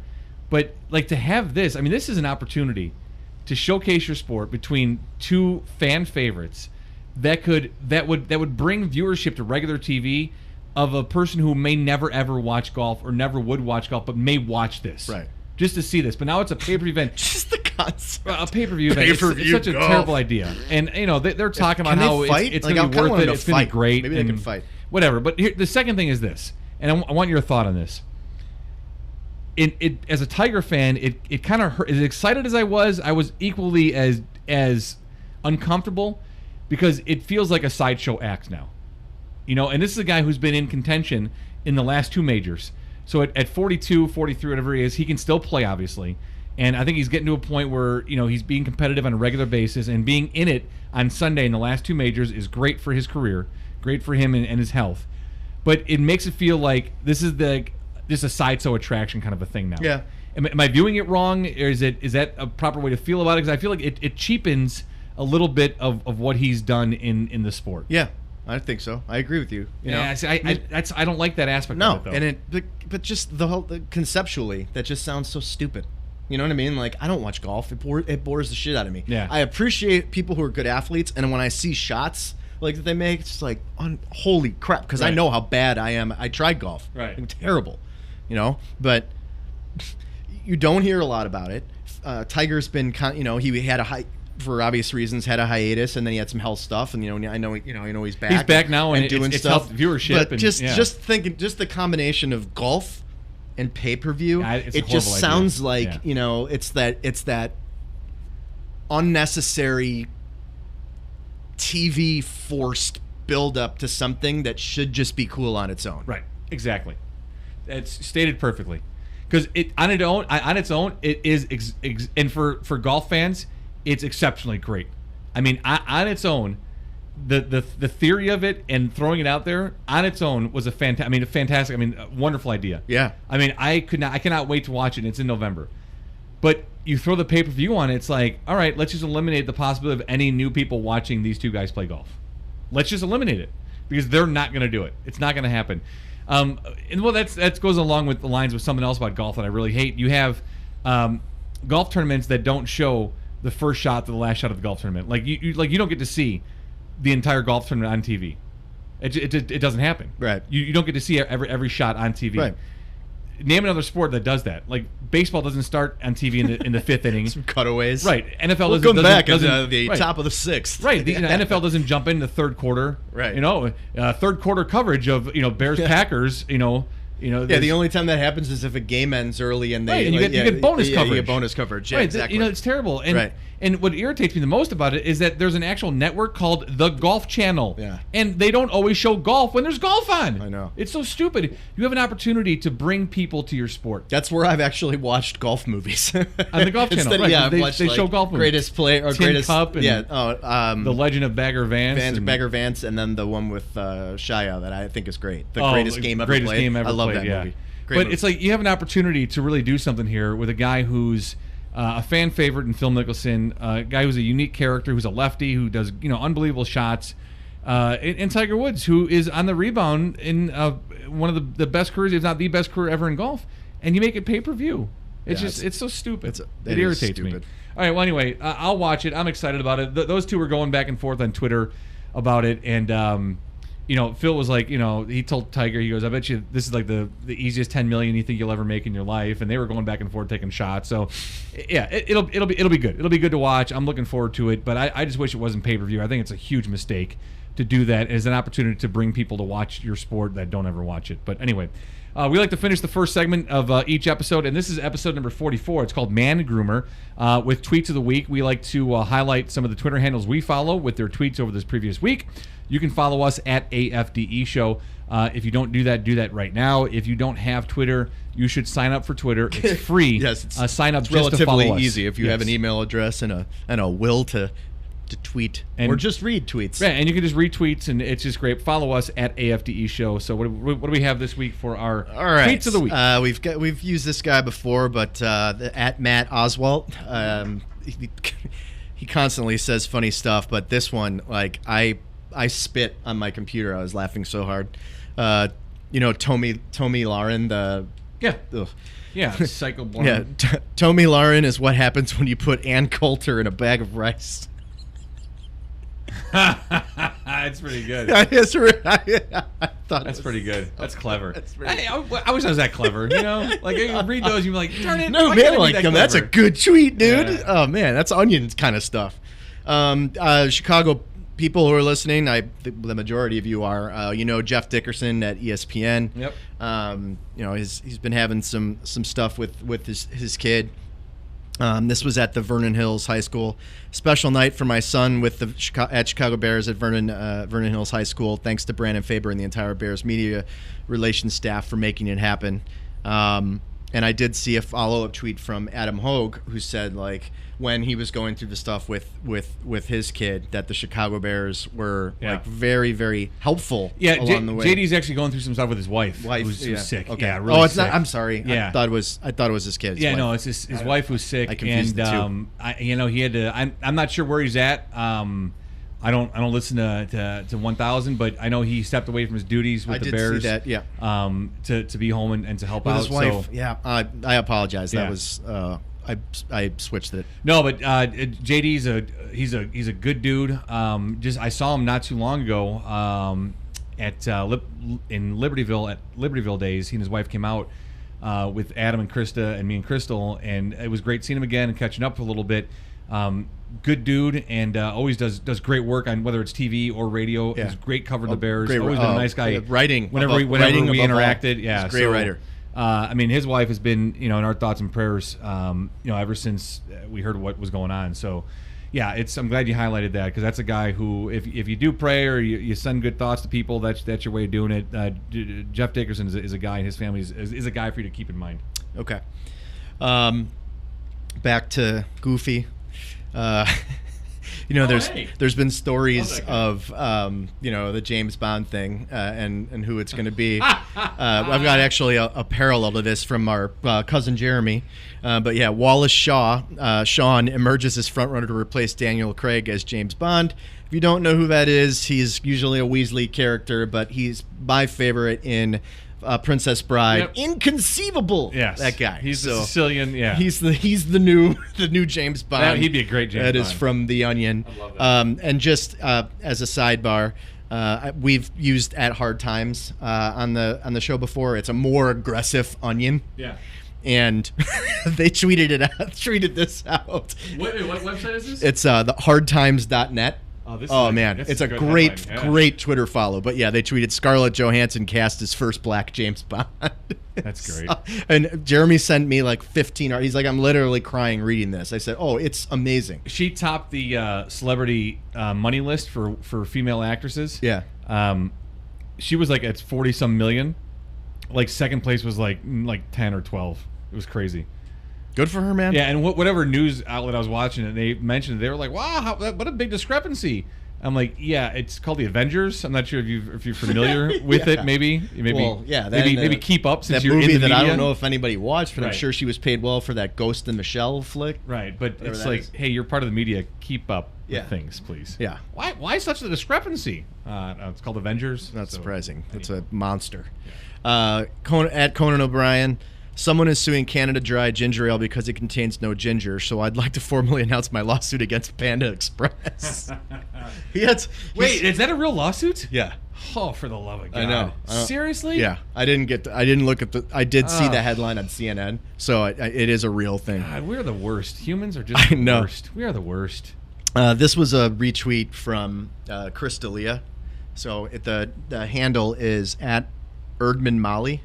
but like to have this, I mean, this is an opportunity to showcase your sport between two fan favorites that would bring viewership to regular TV of a person who may never ever watch golf or never would watch golf, but may watch this. Right. Just to see this. But now it's a pay-per-view event. Just the concept. A pay-per-view event. It's such a terrible idea. And, they're talking about how it's going to be worth it. It's going to be great. Maybe they can fight. Whatever. But here, the second thing is this, and I want your thought on this. As a Tiger fan, it kind of hurt. As excited as I was equally as uncomfortable because it feels like a sideshow act now. And this is a guy who's been in contention in the last two majors. So at 42, 43, whatever he is, he can still play, obviously. And I think he's getting to a point where, he's being competitive on a regular basis, and being in it on Sunday in the last two majors is great for his career, great for him and his health. But it makes it feel like this is just a sideshow attraction kind of a thing now. Yeah. Am I viewing it wrong, or is that a proper way to feel about it? Because I feel like it cheapens a little bit of what he's done in the sport. Yeah. I think so. I agree with you. I don't like that aspect of it, though. But just the conceptually, that just sounds so stupid. You know what I mean? Like, I don't watch golf. It bores the shit out of me. Yeah. I appreciate people who are good athletes, and when I see shots like that they make, it's like, holy crap, because I know how bad I am. I tried golf. Right. I'm terrible. But you don't hear a lot about it. Tiger's been, he had for obvious reasons, had a hiatus, and then he had some health stuff, and I know he's back. He's back now, and doing it's stuff. health viewership. But just thinking, just the combination of golf and pay-per-view, it just sounds like it's that unnecessary TV forced build up to something that should just be cool on its own. Right. Exactly. It's stated perfectly. Because on its own, it is, and for golf fans, it's exceptionally great. I mean, on its own, the theory of it and throwing it out there on its own was a fantastic, a wonderful idea. Yeah. I mean, I cannot wait to watch it. And it's in November. But you throw the pay-per-view on it, it's like, all right, let's just eliminate the possibility of any new people watching these two guys play golf. Let's just eliminate it because they're not going to do it. It's not going to happen. And well, that goes along with the lines with something else about golf that I really hate. You have golf tournaments that don't show the first shot to the last shot of the golf tournament. Like you don't get to see the entire golf tournament on TV. It doesn't happen. Right. You don't get to see every shot on TV. Right. Name another sport that does that. Like baseball doesn't start on TV in the fifth inning. Some cutaways. Right. NFL We'll come back at doesn't the right. top of the sixth. Right. The NFL doesn't jump in the third quarter. Right. Third quarter coverage of Bears Packers. Yeah, the only time that happens is if a game ends early and they right, and you get bonus coverage. You get bonus coverage. Yeah, right, exactly. It's terrible. And Right. and what irritates me the most about it is that there's an actual network called the Golf Channel. Yeah. And they don't always show golf when there's golf on. I know. It's so stupid. You have an opportunity to bring people to your sport. That's where I've actually watched golf movies. On the Golf Channel. Right. Yeah, They I've watched, show golf movies. Greatest play or Tin greatest Cup and The Legend of Bagger Vance. Bagger Vance, and then the one with Shia that I think is great. The Oh, greatest game ever greatest played. game ever I love played, that yeah. movie. But Great movie. it's like you have an opportunity to really do something here with a guy who's a fan favorite in Phil Mickelson, a guy who's a unique character, who's a lefty, who does unbelievable shots, and Tiger Woods, who is on the rebound in one of the best careers, if not the best career ever in golf, and you make it pay-per-view. It's so stupid. It irritates me. All right, well, anyway, I'll watch it. I'm excited about it. Those two were going back and forth on Twitter about it, and Phil was like, he told Tiger, he goes, I bet you this is like the easiest $10 million you think you'll ever make in your life, and they were going back and forth taking shots. So, yeah, it'll be good. It'll be good to watch. I'm looking forward to it, but I just wish it wasn't pay-per-view. I think it's a huge mistake to do that as an opportunity to bring people to watch your sport that don't ever watch it. But anyway, we like to finish the first segment of each episode, and this is episode number 44. It's called Mangroomer. With Tweets of the Week, we like to highlight some of the Twitter handles we follow with their tweets over this previous week. You can follow us at AFDE Show. If you don't do that right now. If you don't have Twitter, you should sign up for Twitter. It's free. Yes, sign up it's just to follow relatively us. easy if you have an email address and a will to tweet or just read tweets. Yeah, and you can just read tweets, and it's just great. Follow us at AFDE Show. So what do we have this week for our tweets of the week? We've used this guy before, but at Matt Oswalt, he constantly says funny stuff, but this one, like I spit on my computer. I was laughing so hard. Tommy Lauren, Psycho Blonde. Yeah, Tommy Lauren is what happens when you put Ann Coulter in a bag of rice. That's pretty good. I thought that's pretty good. That's clever. I wish I was that clever. Like you read those, you're like, darn it. No man, like that's a good tweet, dude. Yeah. Oh man, that's onions kind of stuff. Chicago people who are listening, the majority of you are. Jeff Dickerson at ESPN. Yep. He's been having some stuff with his kid. This was at the Vernon Hills High School. Special night for my son at Chicago Bears at Vernon Hills High School. Thanks to Brandon Faber and the entire Bears media relations staff for making it happen. And I did see a follow-up tweet from Adam Hogue who said, like, when he was going through the stuff with his kid, that the Chicago Bears were like very, very helpful along the way. JD's actually going through some stuff with his wife who's sick. Okay. Yeah, really it's sick. not. I'm sorry. Yeah. I thought it was his kid. Yeah, no, it's his wife who's sick. I confused the two. He had to. I'm not sure where he's at. I don't listen to 1000, but I know he stepped away from his duties with the Bears. I did see that. Yeah. To be home and to help with out his wife. So, yeah. I apologize. Yeah. That was. I switched it. No, but JD's he's a good dude. I saw him not too long ago in Libertyville at Libertyville days. He and his wife came out with Adam and Krista and me and Crystal, and it was great seeing him again and catching up for a little bit. Good dude, and always does great work on whether it's TV or radio. Yeah. He's great covering the Bears. Always been a nice guy. Writing whenever we interacted. Yeah, he's a great writer. His wife has been, in our thoughts and prayers, ever since we heard what was going on. So, yeah, I'm glad you highlighted that, because that's a guy who, if you do pray or you send good thoughts to people, that's your way of doing it. Jeff Dickerson is a guy, and his family is a guy for you to keep in mind. Okay. Back to Goofy. There's been stories of the James Bond thing and who it's going to be. I've got actually a parallel to this from our cousin Jeremy. But yeah, Wallace Shawn emerges as frontrunner to replace Daniel Craig as James Bond. If you don't know who that is, he's usually a Weasley character, but he's my favorite in Princess Bride. Yep. Inconceivable. Yes, that guy. He's the Sicilian. Yeah, he's the new James Bond. He'd be a great James Bond. That is from The Onion. I love that. And just as a sidebar, we've used At Hard Times on the show before. It's a more aggressive Onion. Yeah. And they tweeted this out. What website is this? It's the hardtimes.net. Oh, man, it's a great Twitter follow. But yeah, they tweeted Scarlett Johansson cast his first black James Bond. That's great. And Jeremy sent me like 15. He's like, I'm literally crying reading this. I said, oh, it's amazing. She topped the celebrity money list for female actresses. Yeah. She was like at 40-some million. Like second place was like 10 or 12. It was crazy. Good for her, man. Yeah, and whatever news outlet I was watching, and they mentioned it, they were like, "Wow, what a big discrepancy." I'm like, "Yeah, it's called the Avengers." I'm not sure if you're familiar with it. Maybe. Well, yeah, maybe keep up since that you're movie in the that media. I don't know if anybody watched, but I'm sure she was paid well for that Ghost in the Shell flick. Right, but it's like, hey, you're part of the media. Keep up with things, please. Yeah. Why such a discrepancy? It's called Avengers. Not surprising. It's a monster. At Conan O'Brien. Someone is suing Canada Dry ginger ale because it contains no ginger, so I'd like to formally announce my lawsuit against Panda Express. Wait, is that a real lawsuit? Yeah. Oh, for the love of God! I know. Seriously? Yeah. I didn't look at I did see the headline on CNN, so it is a real thing. God, we're the worst. Humans are just the worst. We are the worst. This was a retweet from Chris D'Elia. So the handle is at Erdman Molly,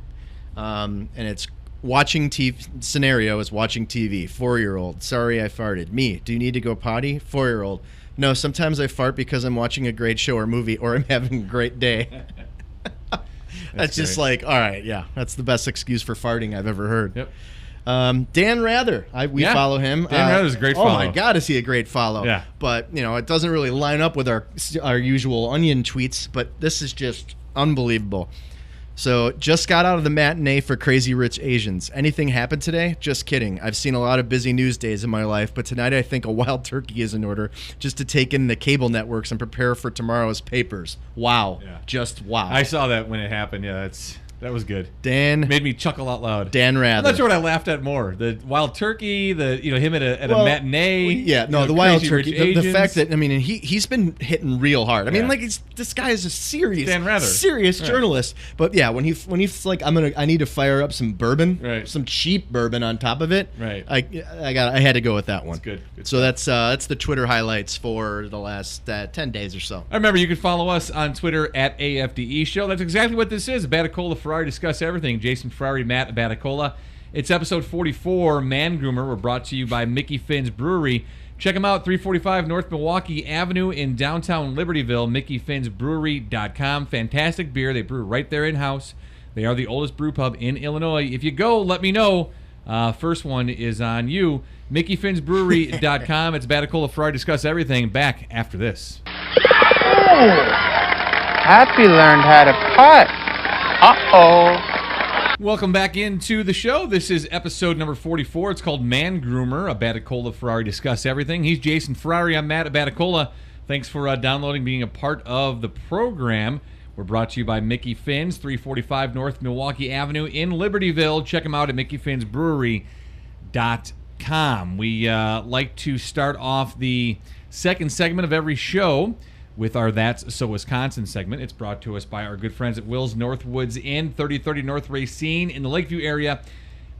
and it's watching TV. Scenario is watching TV. 4-year-old. Sorry, I farted. Me. Do you need to go potty? 4-year-old. No, sometimes I fart because I'm watching a great show or movie or I'm having a great day. That's just like, all right, yeah. That's the best excuse for farting I've ever heard. Yep. Dan Rather. We follow him. Dan Rather's a great follow. Oh, my God, is he a great follow. Yeah. But, it doesn't really line up with our usual Onion tweets, but this is just unbelievable. So, just got out of the matinee for Crazy Rich Asians. Anything happened today? Just kidding. I've seen a lot of busy news days in my life, but tonight I think a wild turkey is in order just to take in the cable networks and prepare for tomorrow's papers. Wow. Yeah. Just wow. I saw that when it happened. Yeah, that was good. Dan made me chuckle out loud. Dan Rather. I'm not sure what I laughed at more: the wild turkey, him at a matinee. Yeah, no, the wild turkey. The fact that he's been hitting real hard. I mean, this guy is a serious journalist. Right. But yeah, when he's like, I need to fire up some bourbon, some cheap bourbon on top of it. Right. I had to go with that one. That's good. So that's the Twitter highlights for the last 10 days or so. I remember you can follow us on Twitter at AFDE Show. That's exactly what this is. Batacola Ferrari discuss everything. Jason Ferrari, Matt Batacola. It's episode 44, Mangroomer. We're brought to you by Mickey Finn's Brewery. Check them out, 345 North Milwaukee Avenue in downtown Libertyville, MickeyFinnsBrewery.com. Fantastic beer. They brew right there in-house. They are the oldest brew pub in Illinois. If you go, let me know. First one is on you. MickeyFinnsBrewery.com. It's Batacola Ferrari. Discuss everything. Back after this. Happy learned how to putt. Uh-oh. Welcome back into the show. This is episode number 44. It's called Mangroomer, a Batacola Ferrari Discuss Everything. He's Jason Ferrari. I'm Matt Batacola. Thanks for downloading, being a part of the program. We're brought to you by Mickey Finn's, 345 North Milwaukee Avenue in Libertyville. Check them out at MickeyFinnsBrewery.com. We like to start off the second segment of every show with our That's So Wisconsin segment. It's brought to us by our good friends at Will's Northwoods Inn, 3030 North Racine in the Lakeview area.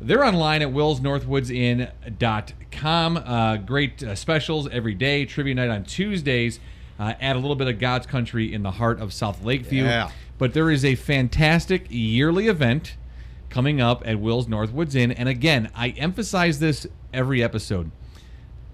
They're online at willsnorthwoodsinn.com. Great specials every day. Trivia night on Tuesdays. Add a little bit of God's country in the heart of South Lakeview. Yeah. But there is a fantastic yearly event coming up at Will's Northwoods Inn. And again, I emphasize this every episode.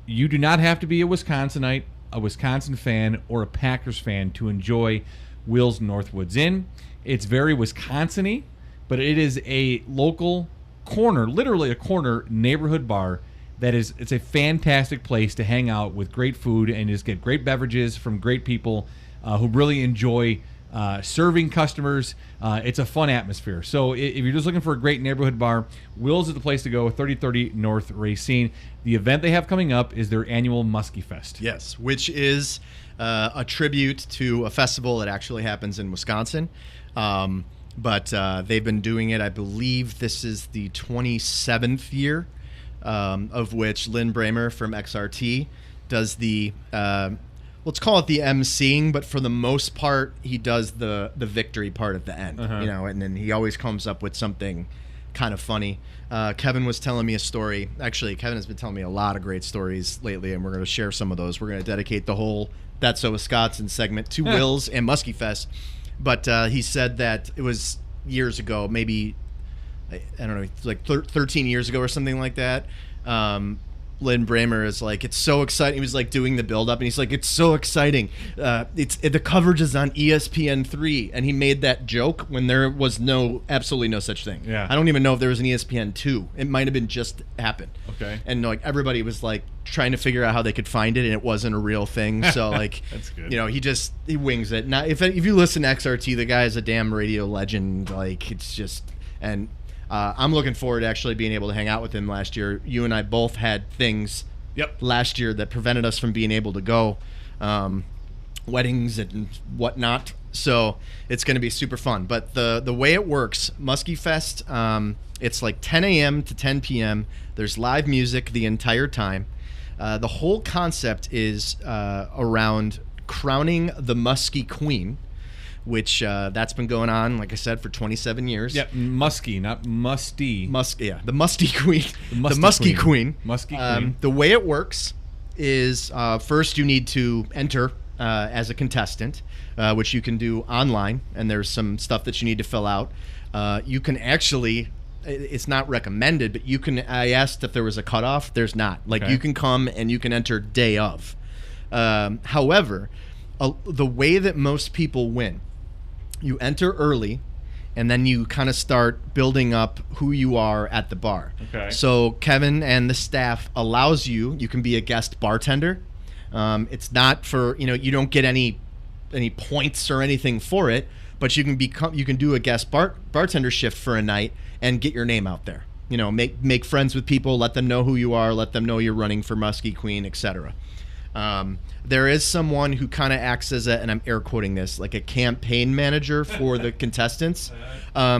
you do not have to be a Wisconsinite, a Wisconsin fan, or a Packers fan to enjoy Will's Northwoods Inn. It's very Wisconsin-y, but it is a local corner, literally a corner neighborhood bar it's a fantastic place to hang out with great food and just get great beverages from great people who really enjoy serving customers. It's a fun atmosphere. So if you're just looking for a great neighborhood bar, Will's is the place to go, 3030 North Racine. The event they have coming up is their annual Muskie Fest. Yes, which is a tribute to a festival that actually happens in Wisconsin. But they've been doing it, I believe this is the 27th year, of which Lynn Bramer from XRT does the, let's call it the emceeing, but for the most part, he does the victory part at the end, and then he always comes up with something kind of funny. Kevin was telling me a story. Actually, Kevin has been telling me a lot of great stories lately, and we're going to share some of those. We're going to dedicate the whole That's So Wisconsin segment to Will's and Muskie Fest. But he said that it was years ago, maybe, I don't know, like 13 years ago or something like that. Lynn Bramer is like, it's so exciting. He was like doing the build up, and he's like, it's so exciting. The coverage is on ESPN3, and he made that joke when there was absolutely no such thing. Yeah. I don't even know if there was an ESPN2. It might have been just happened. Okay. And like everybody was like trying to figure out how they could find it, and it wasn't a real thing. So like, That's good. He wings it. Now, if you listen to XRT, the guy is a damn radio legend. Like it's just and. I'm looking forward to actually being able to hang out with him last year. You and I both had things last year that prevented us from being able to go, weddings and whatnot. So it's going to be super fun. But the way it works, Muskie Fest, it's like 10 a.m. to 10 p.m. There's live music the entire time. The whole concept is around crowning the Muskie Queen, which that's been going on, like I said, for 27 years. Yep, musky, not musty. The Musty Queen. The Muskie Queen. Muskie Queen. The way it works is first you need to enter as a contestant, which you can do online, and there's some stuff that you need to fill out. You can actually, it's not recommended, but you can, I asked if there was a cutoff. There's not. Like you can come and you can enter day of. However, the way that most people win, you enter early, and then you kind of start building up who you are at the bar. Okay. So Kevin and the staff allows you can be a guest bartender. It's not for, you don't get any points or anything for it, but you can do a guest bartender shift for a night and get your name out there. Make friends with people, let them know who you are, let them know you're running for Muskie Queen, etc. There is someone who kind of acts as and I'm air quoting this, like a campaign manager for the contestants,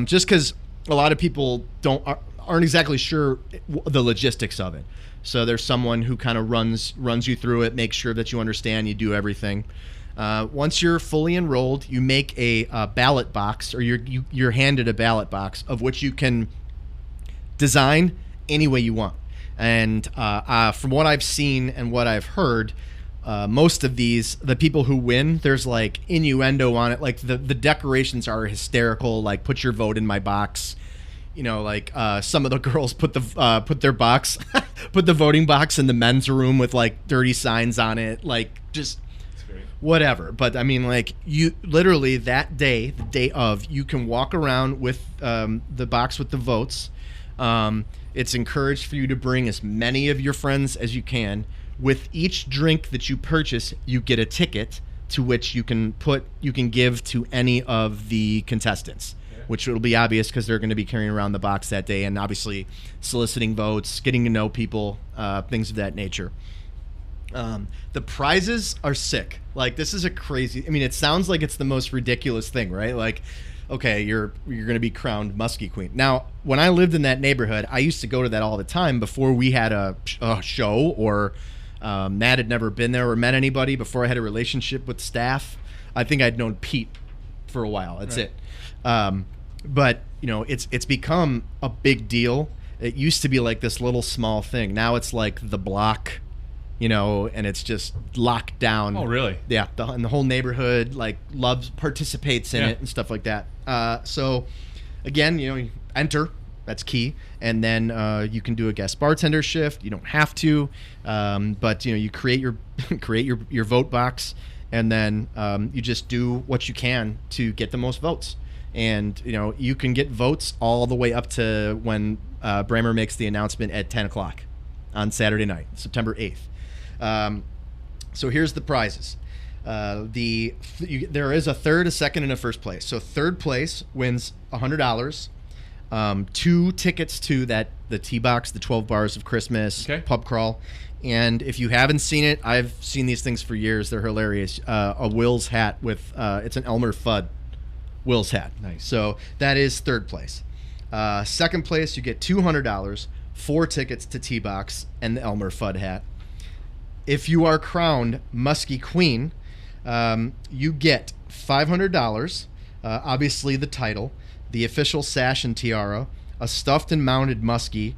just because a lot of people aren't exactly sure the logistics of it. So there's someone who kind of runs you through it, makes sure that you understand, you do everything. Once you're fully enrolled, you make a ballot box, or you're handed a ballot box of which you can design any way you want. And from what I've seen and what I've heard, most of the people who win, there's like innuendo on it. Like the decorations are hysterical. Like, put your vote in my box. Some of the girls put their box, put the voting box in the men's room with like dirty signs on it. Like, just whatever. But I mean, like, you literally that day, the day of, you can walk around with the box with the votes. It's encouraged for you to bring as many of your friends as you can. With each drink that you purchase, you get a ticket to which you can give to any of the contestants, which will be obvious because they're going to be carrying around the box that day, and obviously soliciting votes, getting to know people, things of that nature. The prizes are sick. Like, this is a crazy, I mean, it sounds like it's the most ridiculous thing, right? Like, okay, you're going to be crowned Muskie Queen. Now, when I lived in that neighborhood, I used to go to that all the time before we had a show, or Matt had never been there or met anybody, before I had a relationship with staff. I think I'd known Pete for a while. That's it. But, it's become a big deal. It used to be like this little small thing. Now it's like the block, and it's just locked down. Oh, really? Yeah, and the whole neighborhood participates in it and stuff like that. So, again, you enter, That's key. And then you can do a guest bartender shift. You don't have to, but you create your your vote box, and then you just do what you can to get the most votes. And you can get votes all the way up to when Bramer makes the announcement at 10 o'clock on Saturday night, September 8th. So here's the prizes. There is a third, a second, and a first place. So third place wins $100. 2 tickets to the T-Box, the 12 Bars of Christmas pub crawl. And if you haven't seen it, I've seen these things for years. They're hilarious. A Will's hat with, it's an Elmer Fudd Will's hat. Nice. So that is third place. Second place, you get $200, 4 tickets to T-Box and the Elmer Fudd hat. If you are crowned Muskie Queen, you get $500, obviously the title, the official sash and tiara, a stuffed and mounted muskie,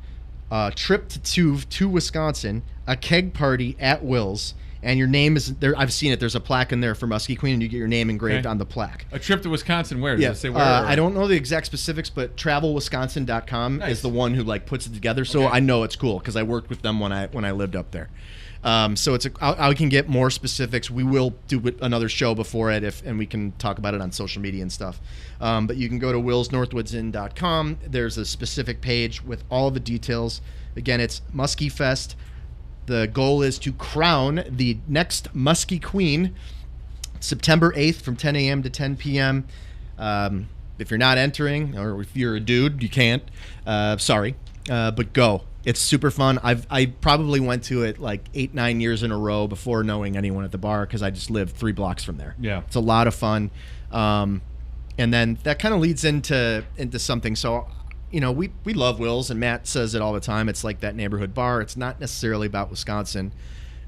a trip to Wisconsin, a keg party at Will's, and your name is there. I've seen it. There's a plaque in there for Muskie Queen, and you get your name engraved on the plaque. A trip to Wisconsin, where? Does it say where? I don't know the exact specifics, but TravelWisconsin.com is the one who puts it together. So I know it's cool because I worked with them when I lived up there. So I can get more specifics. We will do another show before it, and we can talk about it on social media and stuff. But you can go to willsnorthwoodsinn.com. There's a specific page with all the details. Again, it's Muskie Fest. The goal is to crown the next Muskie Queen September 8th from 10 a.m. to 10 p.m. If you're not entering, or if you're a dude, you can't. Sorry, but go. It's super fun. I probably went to it 8-9 years in a row before knowing anyone at the bar because I just lived 3 blocks from there. Yeah, it's a lot of fun, and then that kind of leads into something. So, we love Will's, and Matt says it all the time. It's like that neighborhood bar. It's not necessarily about Wisconsin,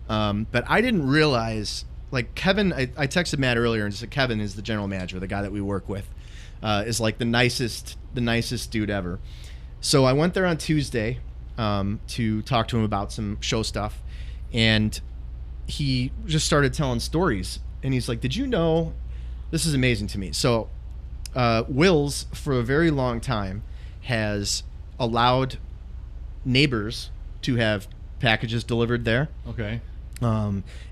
but I didn't realize. Kevin, I texted Matt earlier and said Kevin is the general manager, the guy that we work with, is the nicest dude ever. So I went there on Tuesday to talk to him about some show stuff, and he just started telling stories. And he's like, "Did you know?" This is amazing to me. So, Will's for a very long time has allowed neighbors to have packages delivered there. Okay.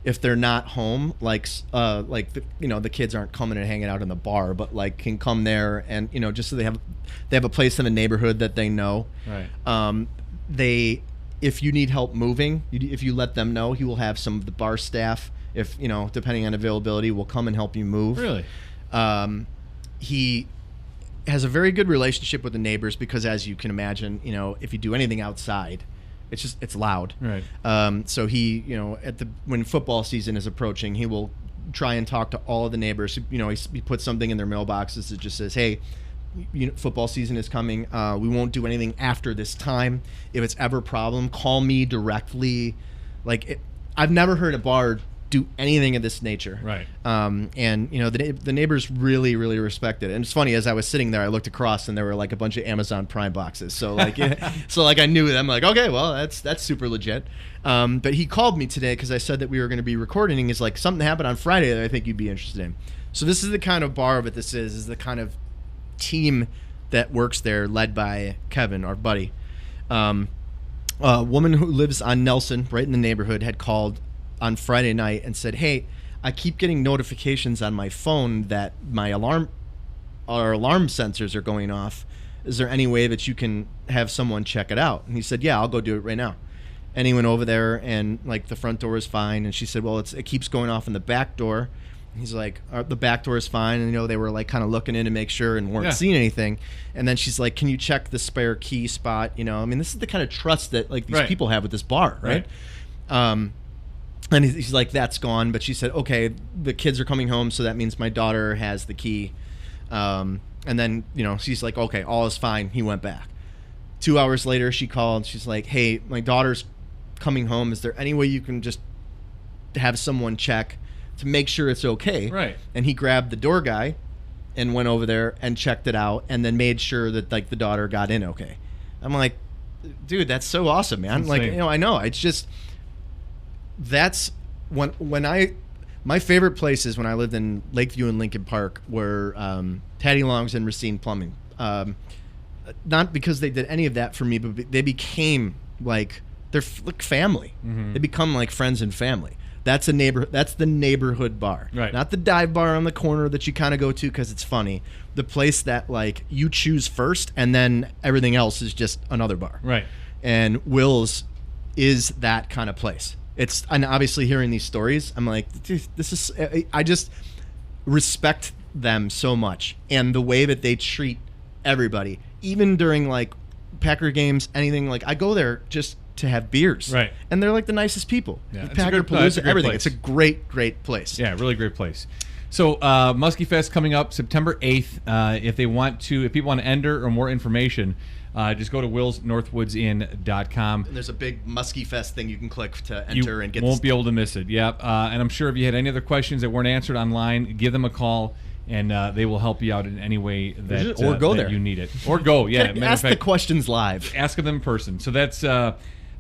If they're not home, the kids aren't coming and hanging out in the bar, but can come there and just so they have a place in the neighborhood that they know. Right. If you need help moving, if you let them know, he will have some of the bar staff, if depending on availability, will come and help you move. Really? He has a very good relationship with the neighbors because, as you can imagine, if you do anything outside, it's loud. Right. So he, when football season is approaching, he will try and talk to all of the neighbors. He puts something in their mailboxes that just says, "Hey, football season is coming. We won't do anything after this time. If it's ever a problem, call me directly." I've never heard a bar do anything of this nature. Right. And the neighbors really, really respect it. And it's funny, as I was sitting there, I looked across and there were a bunch of Amazon Prime boxes. So I knew them. Okay, well, that's super legit. But he called me today because I said that we were going to be recording. And he's like, "Something happened on Friday that I think you'd be interested in." So this is the kind of bar that this is the kind of team that works there, led by Kevin, our buddy. A woman who lives on Nelson, right in the neighborhood, had called on Friday night and said, "Hey, I keep getting notifications on my phone that my alarm sensors are going off. Is there any way that you can have someone check it out?" And he said, "Yeah, I'll go do it right now." And he went over there, and the front door is fine. And she said, "Well, it keeps going off in the back door." And he's like, "The back door is fine." And they were kind of looking in to make sure and weren't seeing anything. And then she's like, "Can you check the spare key spot?" This is the kind of trust that these people have with this bar, right? And he's like, "That's gone." But she said, "Okay, the kids are coming home, so that means my daughter has the key." And then, she's like, "Okay, all is fine." He went back. 2 hours later, she called. She's like, "Hey, my daughter's coming home. Is there any way you can just have someone check to make sure it's okay?" Right. And he grabbed the door guy and went over there and checked it out and then made sure that the daughter got in okay. I'm like, dude, that's so awesome, man. I know. It's just... That's my favorite places when I lived in Lakeview and Lincoln Park were Patty Long's and Racine Plumbing. not because they did any of that for me, but they became like they're like family. Mm-hmm. They become like friends and family. That's the neighborhood bar, Right. Not the dive bar on the corner that you kind of go to because it's funny. The place that like you choose first, and then everything else is just another bar. Right. And Will's is that kind of place. And obviously hearing these stories, I'm like, dude, this is. I just respect them so much, and the way that they treat everybody, even during like Packer games, anything. Like I go there just to have beers, right? And they're like the nicest people. Yeah, Packer it's a everything. place. It's a great place. Yeah, really great place. So Muskie Fest coming up September 8th. If people want to enter or more information, just go to willsnorthwoodsinn.com. And there's a big Muskie Fest thing you can click to enter and get. You won't be able to miss it. Yep. And I'm sure if you had any other questions that weren't answered online, give them a call, and they will help you out in any way that or go that there. you need it. Or go. Yeah. Ask the questions live. Ask them in person. So that's.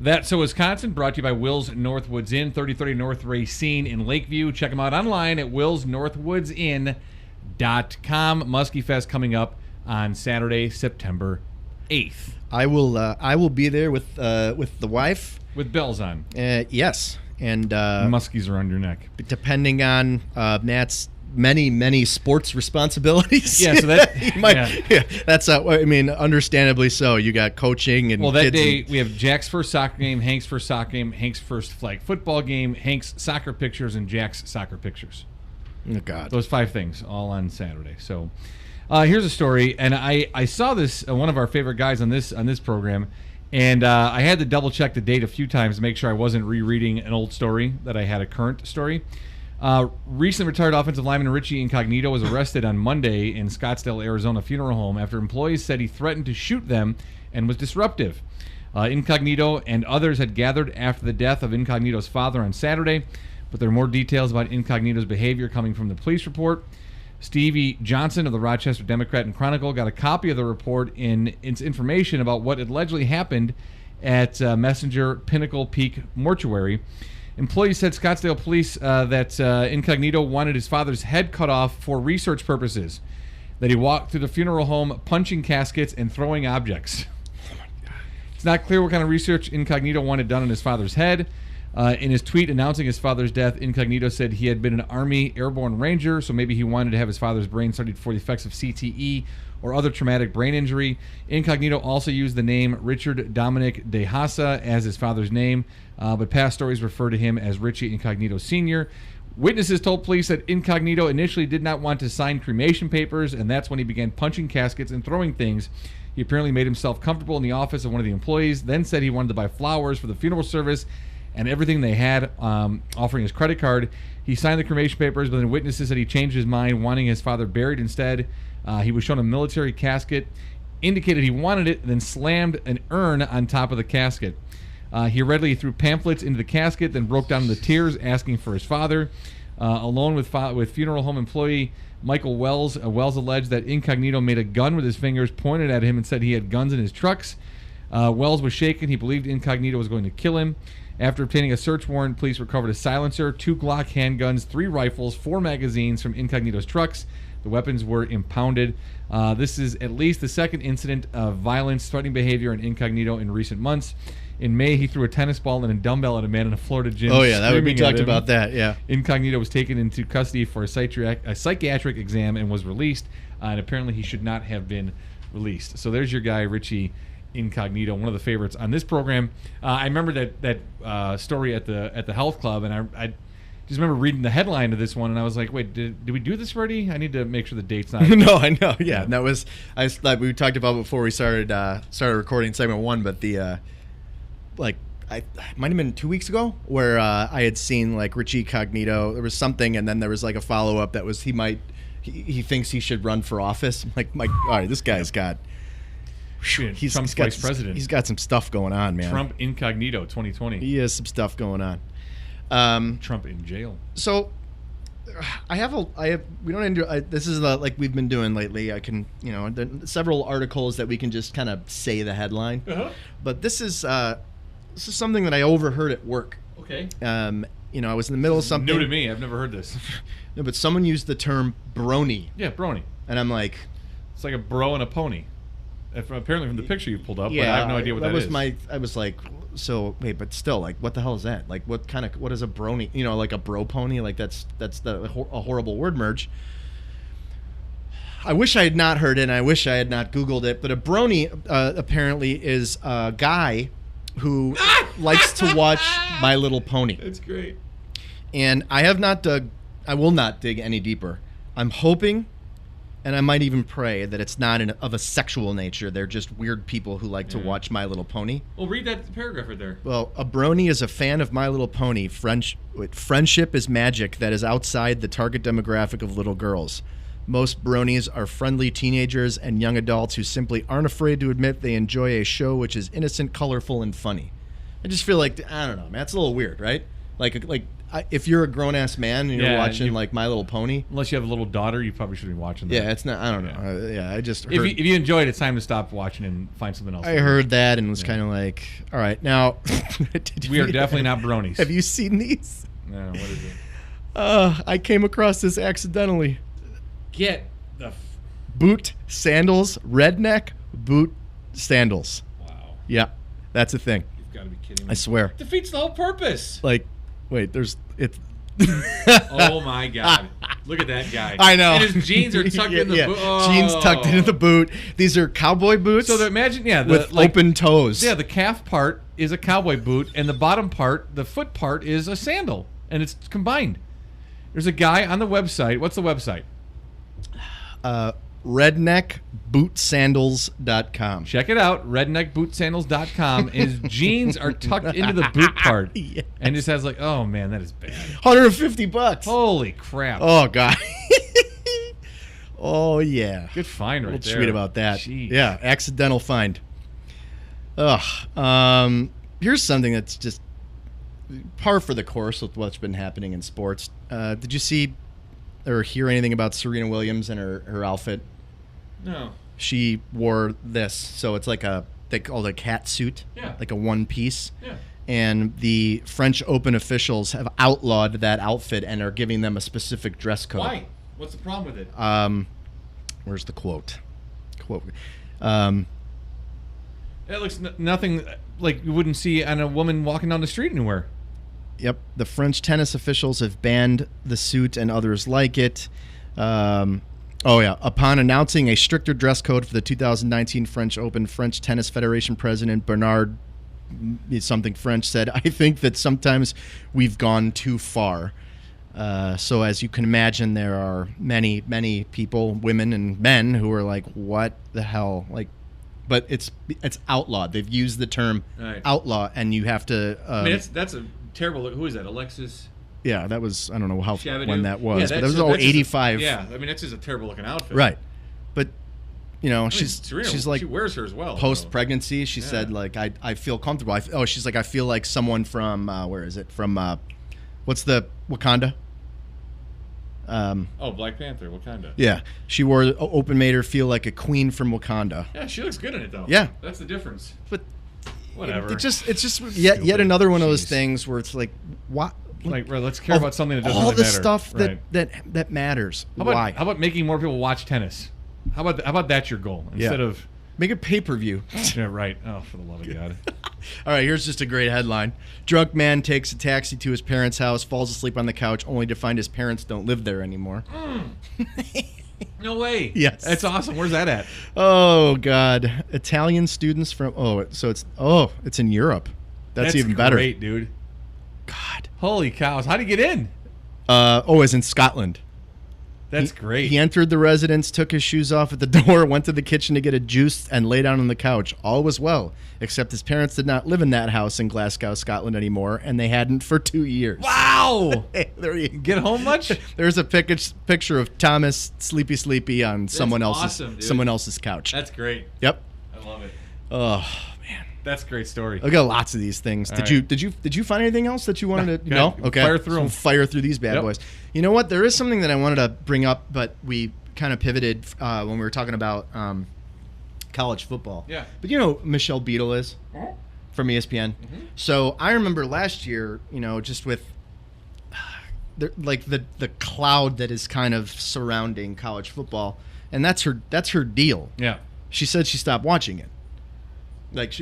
That's So Wisconsin, brought to you by Will's Northwoods Inn, 3030 North Racine in Lakeview. Check them out online at willsnorthwoodsinn.com. Muskie Fest coming up on Saturday, September 8th. I will be there with the wife. With bells on. Yes. And muskies around your neck. Depending on Matt's many sports responsibilities. Yeah, so that that's I mean, understandably so. You got coaching and that kids day we have Jack's first soccer game, Hank's first soccer game, Hank's first flag football game, Hank's soccer pictures, and Jack's soccer pictures. Oh God, those 5 things all on Saturday. So here's a story, and I saw this one of our favorite guys on this program, and I had to double check the date a few times to make sure I wasn't rereading an old story, that I had a current story. Recent retired offensive lineman Richie Incognito was arrested on Monday in Scottsdale, Arizona funeral home after employees said he threatened to shoot them and was disruptive. Incognito and others had gathered after the death of Incognito's father on Saturday, but there are more details about Incognito's behavior coming from the police report. Stevie Johnson of the Rochester Democrat and Chronicle got a copy of the report in its information about what allegedly happened at Messenger Pinnacle Peak Mortuary. Employees said Scottsdale police that Incognito wanted his father's head cut off for research purposes, that he walked through the funeral home punching caskets and throwing objects. It's not clear what kind of research Incognito wanted done on his father's head. In his tweet announcing his father's death, Incognito said he had been an Army Airborne Ranger, so maybe he wanted to have his father's brain studied for the effects of CTE or other traumatic brain injury. Incognito also used the name Richard Dominic De Hassa as his father's name, but past stories refer to him as Richie Incognito Sr. Witnesses told police that Incognito initially did not want to sign cremation papers, and that's when he began punching caskets and throwing things. He apparently made himself comfortable in the office of one of the employees, then said he wanted to buy flowers for the funeral service and everything they had, offering his credit card. He signed the cremation papers, but then witnesses said he changed his mind, wanting his father buried instead. He was shown a military casket, indicated he wanted it, then slammed an urn on top of the casket. He readily threw pamphlets into the casket, then broke down into tears, asking for his father. Alone with funeral home employee Michael Wells, Wells alleged that Incognito made a gun with his fingers, pointed at him, and said he had guns in his trucks. Wells was shaken. He believed Incognito was going to kill him. After obtaining a search warrant, police recovered a silencer, 2 Glock handguns, 3 rifles, 4 magazines from Incognito's trucks. The weapons were impounded. This is at least the second incident of violence, threatening behavior in Incognito in recent months. In May, he threw a tennis ball and a dumbbell at a man in a Florida gym. Oh, yeah, we talked about that, yeah. Incognito was taken into custody for a psychiatric exam and was released, and apparently he should not have been released. So there's your guy, Richie Incognito, one of the favorites on this program. I remember that story at the health club, and I just remember reading the headline of this one, and I was like, "Wait, did we do this already? I need to make sure the date's not." No, I know. Yeah, and that was we talked about before we started recording segment 1, but the it might have been 2 weeks ago where I had seen like Richie Incognito. There was something, and then there was like a follow up that was he thinks he should run for office. I'm like, all right, this guy's got. He's Trump's vice president. He's got some stuff going on, man. Trump Incognito 2020. He has some stuff going on. Trump in jail. So, we don't enjoy. This is like we've been doing lately. I can, there are several articles that we can just kind of say the headline. Uh-huh. But this is something that I overheard at work. Okay. I was in the middle of something. New to me. I've never heard this. No, but someone used the term brony. Yeah, brony. And I'm like, it's like a bro and a pony. Apparently from the picture you pulled up, but I have no idea what that is. I was like, so wait, but still, like, what the hell is that? Like, what is a brony? You know, like a bro pony? Like that's a horrible word merge. I wish I had not heard it, and I wish I had not Googled it. But a brony apparently is a guy who likes to watch My Little Pony. That's great. And I will not dig any deeper. I'm hoping, and I might even pray, that it's not of a sexual nature. They're just weird people who like to watch My Little Pony. Well, read that paragraph right there. Well, a brony is a fan of My Little Pony. Friendship is magic that is outside the target demographic of little girls. Most bronies are friendly teenagers and young adults who simply aren't afraid to admit they enjoy a show which is innocent, colorful, and funny. I just feel like, I don't know, man, that's a little weird, right? If you're a grown-ass man and you're watching, like, My Little Pony. Unless you have a little daughter, you probably shouldn't be watching that. Yeah, it's not, I don't know. I just heard. If you enjoyed it, it's time to stop watching and find something else. I heard that and was kind of like, all right, now. We are definitely not bronies. Have you seen these? No, what is it? I came across this accidentally. Get the boot sandals, redneck boot sandals. Wow. Yeah, that's a thing. You've got to be kidding me. I swear. Defeats the whole purpose. Like, wait, it's. Oh my God! Look at that guy. I know. And his jeans are tucked in the boot. Oh. Jeans tucked into the boot. These are cowboy boots. So imagine, with open toes. Yeah, the calf part is a cowboy boot, and the bottom part, the foot part, is a sandal, and it's combined. There's a guy on the website. What's the website? Redneckbootsandals.com. Check it out, redneckbootsandals.com. His jeans are tucked into the boot part. Yes. And just has like, oh man, that is bad. $150. Holy crap. Oh God. Oh yeah. Good find right there. Tweet about that. Jeez. Yeah, accidental find. Here's something that's just par for the course with what's been happening in sports. Did you see or hear anything about Serena Williams and her outfit? No. She wore this, so it's like they call it a cat suit, like a one piece. Yeah. And the French Open officials have outlawed that outfit and are giving them a specific dress code. Why? What's the problem with it? Where's the quote? It looks nothing like you wouldn't see on a woman walking down the street anywhere. Yep. The French tennis officials have banned the suit and others like it. Upon announcing a stricter dress code for the 2019 French Open, French Tennis Federation President Bernard something French said, "I think that sometimes we've gone too far." So as you can imagine, there are many, many people, women and men, who are like, "What the hell?" Like, but it's outlawed. They've used the term outlaw, and you have to. I mean, that's a terrible look. Who is that? Alexis? Yeah, that was, I don't know when that was, but that was all 85. Yeah, I mean, that's just a terrible looking outfit. Right. But, you know, she's like, she wears her as well. Post-pregnancy, she said, like, I feel comfortable. She's like, I feel like someone from, where is it? From, what's the, Wakanda? Black Panther, Wakanda. Yeah. She made her feel like a queen from Wakanda. Yeah, she looks good in it, though. Yeah. That's the difference. But, whatever. It's just yet another one of those things where it's like, what? Like, let's care about something that doesn't all really the matter. stuff that matters. Why? How about making more people watch tennis? How about that's your goal instead of make a pay-per-view? Yeah, right. Oh, for the love of God! All right, here's just a great headline: drunk man takes a taxi to his parents' house, falls asleep on the couch, only to find his parents don't live there anymore. No way. Yes, that's awesome. Where's that at? Oh God, Italian students from it's in Europe. That's even better. Great, dude. God. Holy cows. How'd he get in? It's in Scotland. That's great. He entered the residence, took his shoes off at the door, went to the kitchen to get a juice, and lay down on the couch. All was well, except his parents did not live in that house in Glasgow, Scotland anymore, and they hadn't for 2 years. Wow! There you get home much? There's a picture of Thomas sleepy on someone else's couch. That's great. Yep. I love it. Oh. That's a great story. I got lots of these things. Did you find anything else that you wanted to? No. Okay. Fire through them. Fire through these bad boys. You know what? There is something that I wanted to bring up, but we kind of pivoted when we were talking about college football. Yeah. But you know, Michelle Beadle is from ESPN. Mm-hmm. So I remember last year, you know, just with the cloud that is kind of surrounding college football, and that's her deal. Yeah. She said she stopped watching it. Like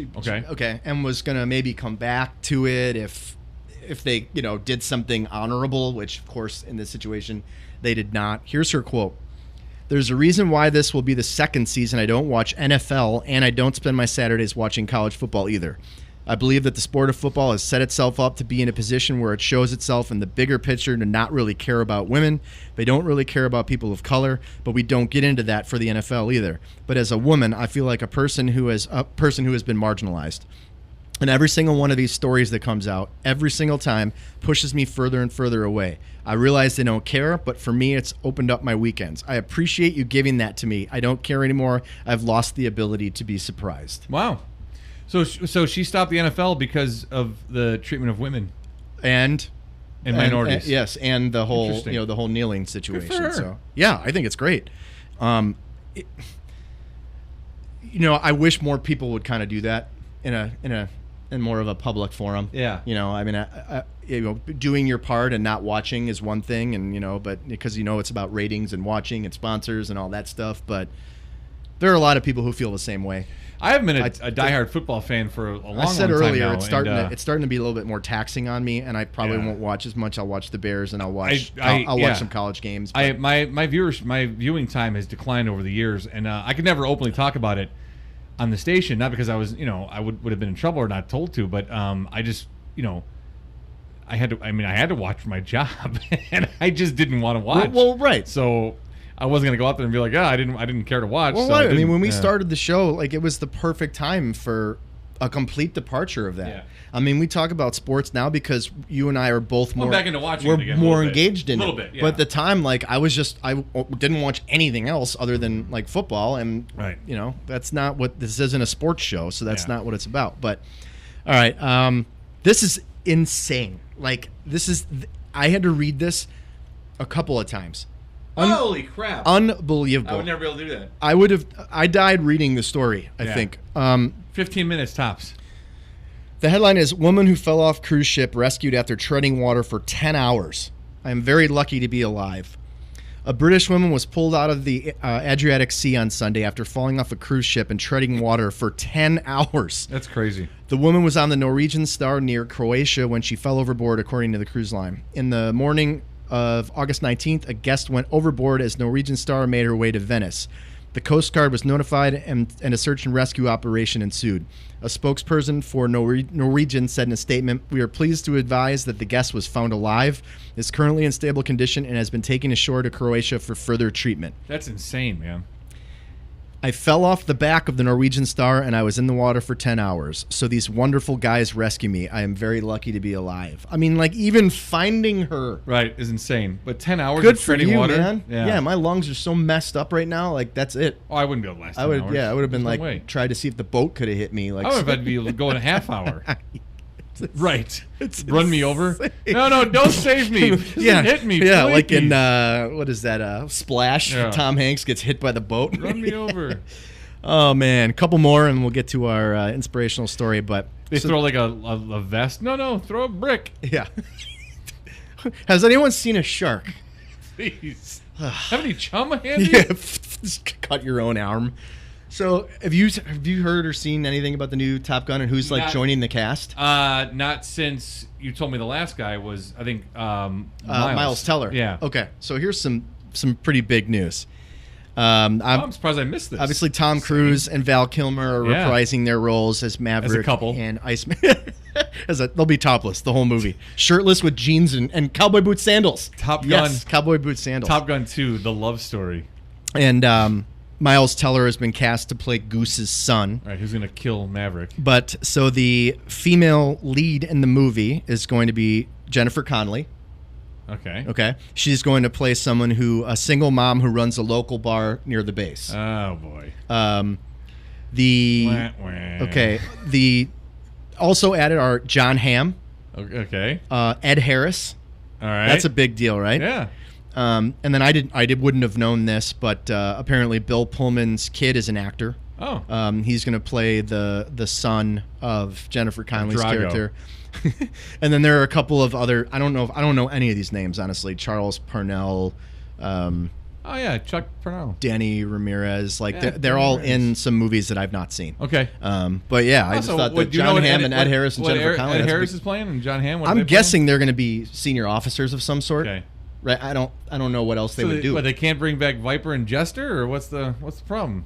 okay, and was gonna maybe come back to it if they did something honorable, which of course in this situation they did not. Here's her quote: "There's a reason why this will be the second season I don't watch NFL, and I don't spend my Saturdays watching college football either. I believe that the sport of football has set itself up to be in a position where it shows itself in the bigger picture to not really care about women. They don't really care about people of color, but we don't get into that for the NFL either. But as a woman, I feel like a person who has been marginalized. And every single one of these stories that comes out, every single time, pushes me further and further away. I realize they don't care, but for me, it's opened up my weekends. I appreciate you giving that to me. I don't care anymore. I've lost the ability to be surprised." Wow. So she stopped the NFL because of the treatment of women and minorities. Yes, and the whole the whole kneeling situation. Good for her. So yeah, I think it's great. I wish more people would kind of do that in more of a public forum. Yeah. I mean, doing your part and not watching is one thing, and but because it's about ratings and watching and sponsors and all that stuff. But there are a lot of people who feel the same way. I haven't been a diehard football fan for a long, I said long time earlier, now, it's starting to be a little bit more taxing on me, and I probably won't watch as much. I'll watch the Bears, and I'll watch some college games. My viewing time has declined over the years, and I could never openly talk about it on the station, not because I was I would have been in trouble or not told to, but I just I had to watch my job, and I just didn't want to watch. Well, right. So I wasn't gonna go out there and be like, I didn't care to watch. Well, so right. I mean, when we started the show, like it was the perfect time for a complete departure of that. Yeah. I mean, we talk about sports now because you and I are both more back into watching we're it again, more engaged in a little it. bit, yeah. But at the time, like I didn't watch anything else other than like football, and right. That's not what this isn't a sports show, so that's not what it's about. But all right, this is insane. Like I had to read this a couple of times. Holy crap! Unbelievable. I would never be able to do that. I died reading the story, I think. 15 minutes tops. The headline is, "Woman who fell off cruise ship rescued after treading water for 10 hours. I am very lucky to be alive." A British woman was pulled out of the Adriatic Sea on Sunday after falling off a cruise ship and treading water for 10 hours. That's crazy. The woman was on the Norwegian Star near Croatia when she fell overboard, according to the cruise line. In the morning of August 19th, a guest went overboard as Norwegian Star made her way to Venice. The Coast Guard was notified and a search and rescue operation ensued. A spokesperson for Norwegian said in a statement, "We are pleased to advise that the guest was found alive, is currently in stable condition, and has been taken ashore to Croatia for further treatment." That's insane, man. "I fell off the back of the Norwegian Star and I was in the water for 10 hours. So these wonderful guys rescue me. I am very lucky to be alive." I mean, like even finding her is insane. But 10 hours good of for treading you, water, man. Yeah, my lungs are so messed up right now. Like that's it. Oh, I wouldn't go the last 10 hours. I would have been There's like no way. tried to see if the boat could have hit me. Like I would have to be going a half hour. Right. It's Run me over. No, don't save me. Yeah, Hit me. Yeah, please. like in what is that? Splash. Yeah. Tom Hanks gets hit by the boat. Run me over. Oh man, a couple more and we'll get to our inspirational story. But They throw like a vest. No, throw a brick. Yeah. Has anyone seen a shark? Please. Have any chum handy? Yeah, just cut your own arm. So have you heard or seen anything about the new Top Gun and who's like joining the cast? Not since you told me the last guy was, I think, Miles Teller. Yeah. Okay, so here's some pretty big news. I'm surprised I missed this. Obviously, Tom Cruise and Val Kilmer are reprising their roles as Maverick as a couple. and Iceman. They'll be topless the whole movie, shirtless with jeans and cowboy boot sandals. Top Gun. Yes, cowboy boot sandals. Top Gun 2, The Love Story. And Miles Teller has been cast to play Goose's son. All right, who's going to kill Maverick? But so the female lead in the movie is going to be Jennifer Connelly. Okay. She's going to play a single mom who runs a local bar near the base. Oh boy. The also added are John Hamm. Okay. Ed Harris. All right. That's a big deal, right? Yeah. And then I wouldn't have known this, but apparently Bill Pullman's kid is an actor. Oh. He's going to play the son of Jennifer Connelly's Drago. character. And then there are a couple of other. I don't know any of these names, honestly. Charles Parnell. Oh, Oh yeah, Chuck Pernell. Danny Ramirez. Like Yeah, they're all Ramirez. in some movies that I've not seen. Okay. But yeah, I just Also, thought what- that do you know John what Hamm and Ed Harris and what Jennifer Connelly. Ed that's a Harris big- is playing and John Hamm. What are I'm they guessing they're going to be senior officers of some sort. playing? Okay. Right? I don't know what else they would do. But they can't bring back Viper and Jester, or what's the problem?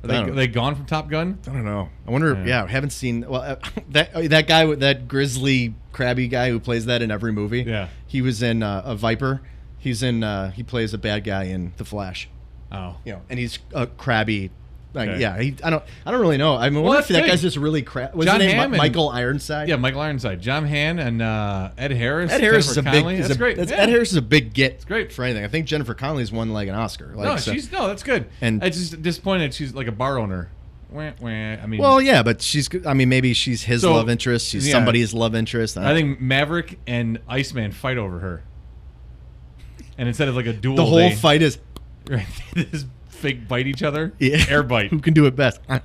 I don't know. Are they gone from Top Gun? I don't know. I wonder. Yeah. I haven't seen. Well, that guy with that grizzly, crabby guy who plays that in every movie. Yeah. He was in a Viper. He's in. He plays a bad guy in The Flash. Oh. And he's a crabby. Like, Okay. yeah. I don't really know. I mean, I wonder if that's that big. guy's just really crap. Was John his name Hamm and- Michael Ironside? Yeah, Michael Ironside, John Hamm, and Ed Harris. Ed Harris is a Jennifer big. Connelly. That's great. Yeah. Ed Harris is a big get. It's great. For anything. I think Jennifer Connelly's won like an Oscar. Like, No, so- that's good. And- it's just disappointed she's like a bar owner. Wah, wah. I mean, Well, yeah, but she's. I mean, maybe she's his So, love interest. She's yeah. somebody's love interest. I think Maverick and Iceman fight over her, and instead of like a duel, the whole they, fight is. they just fake bite each other. Yeah. Air bite. Who can do it best? I'm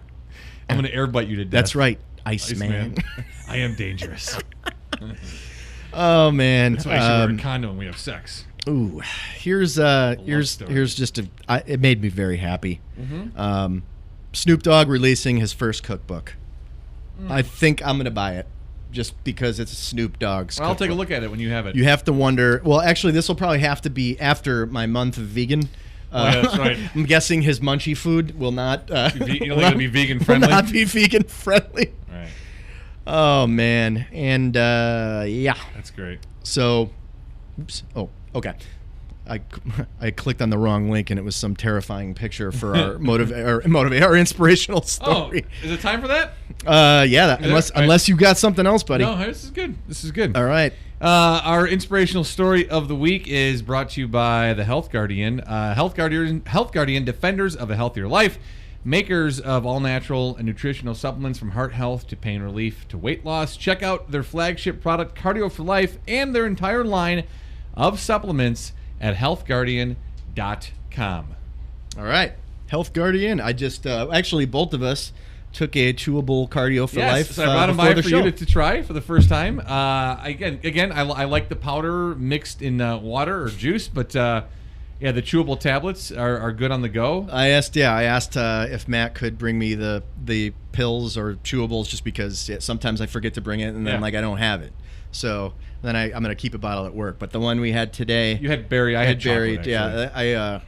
gonna air bite you to death. That's right, Iceman. I am dangerous. Oh man. That's why I should wear a condom when we have sex. Ooh, here's story. just it made me very happy. Mm-hmm. Snoop Dogg releasing his first cookbook. I think I'm gonna buy it just because it's Snoop Dogg's. Well, I'll take a cookbook. look at it when you have it. You have to wonder. Well, actually, this will probably have to be after my month of vegan. yeah, that's right. I'm guessing his munchie food will not. You don't think it'll be vegan friendly? Will not be vegan friendly. Right. Oh man, and yeah. That's great. So, oops. Oh, okay. I clicked on the wrong link and it was some terrifying picture for our inspirational Oh, story. is it time for that? Yeah. Right. Unless you got something else, buddy. No, this is good. This is good. All right. Our inspirational story of the week is brought to you by the Health Guardian. Health Guardian, defenders of a healthier life, makers of all natural and nutritional supplements from heart health to pain relief to weight loss. Check out their flagship product, Cardio for Life, and their entire line of supplements at healthguardian.com. All right. Health Guardian. I just actually both of us took a chewable Cardio for Life. So I brought them before by the for show. you to try for the first time. Again, I like the powder mixed in water or juice, but yeah, the chewable tablets are good on the go. I asked if Matt could bring me the pills or chewables just because sometimes I forget to bring it and then Yeah. I don't have it. So then I'm going to keep a bottle at work. But the one we had today, You had berry. I had berry. chocolate, Yeah, actually.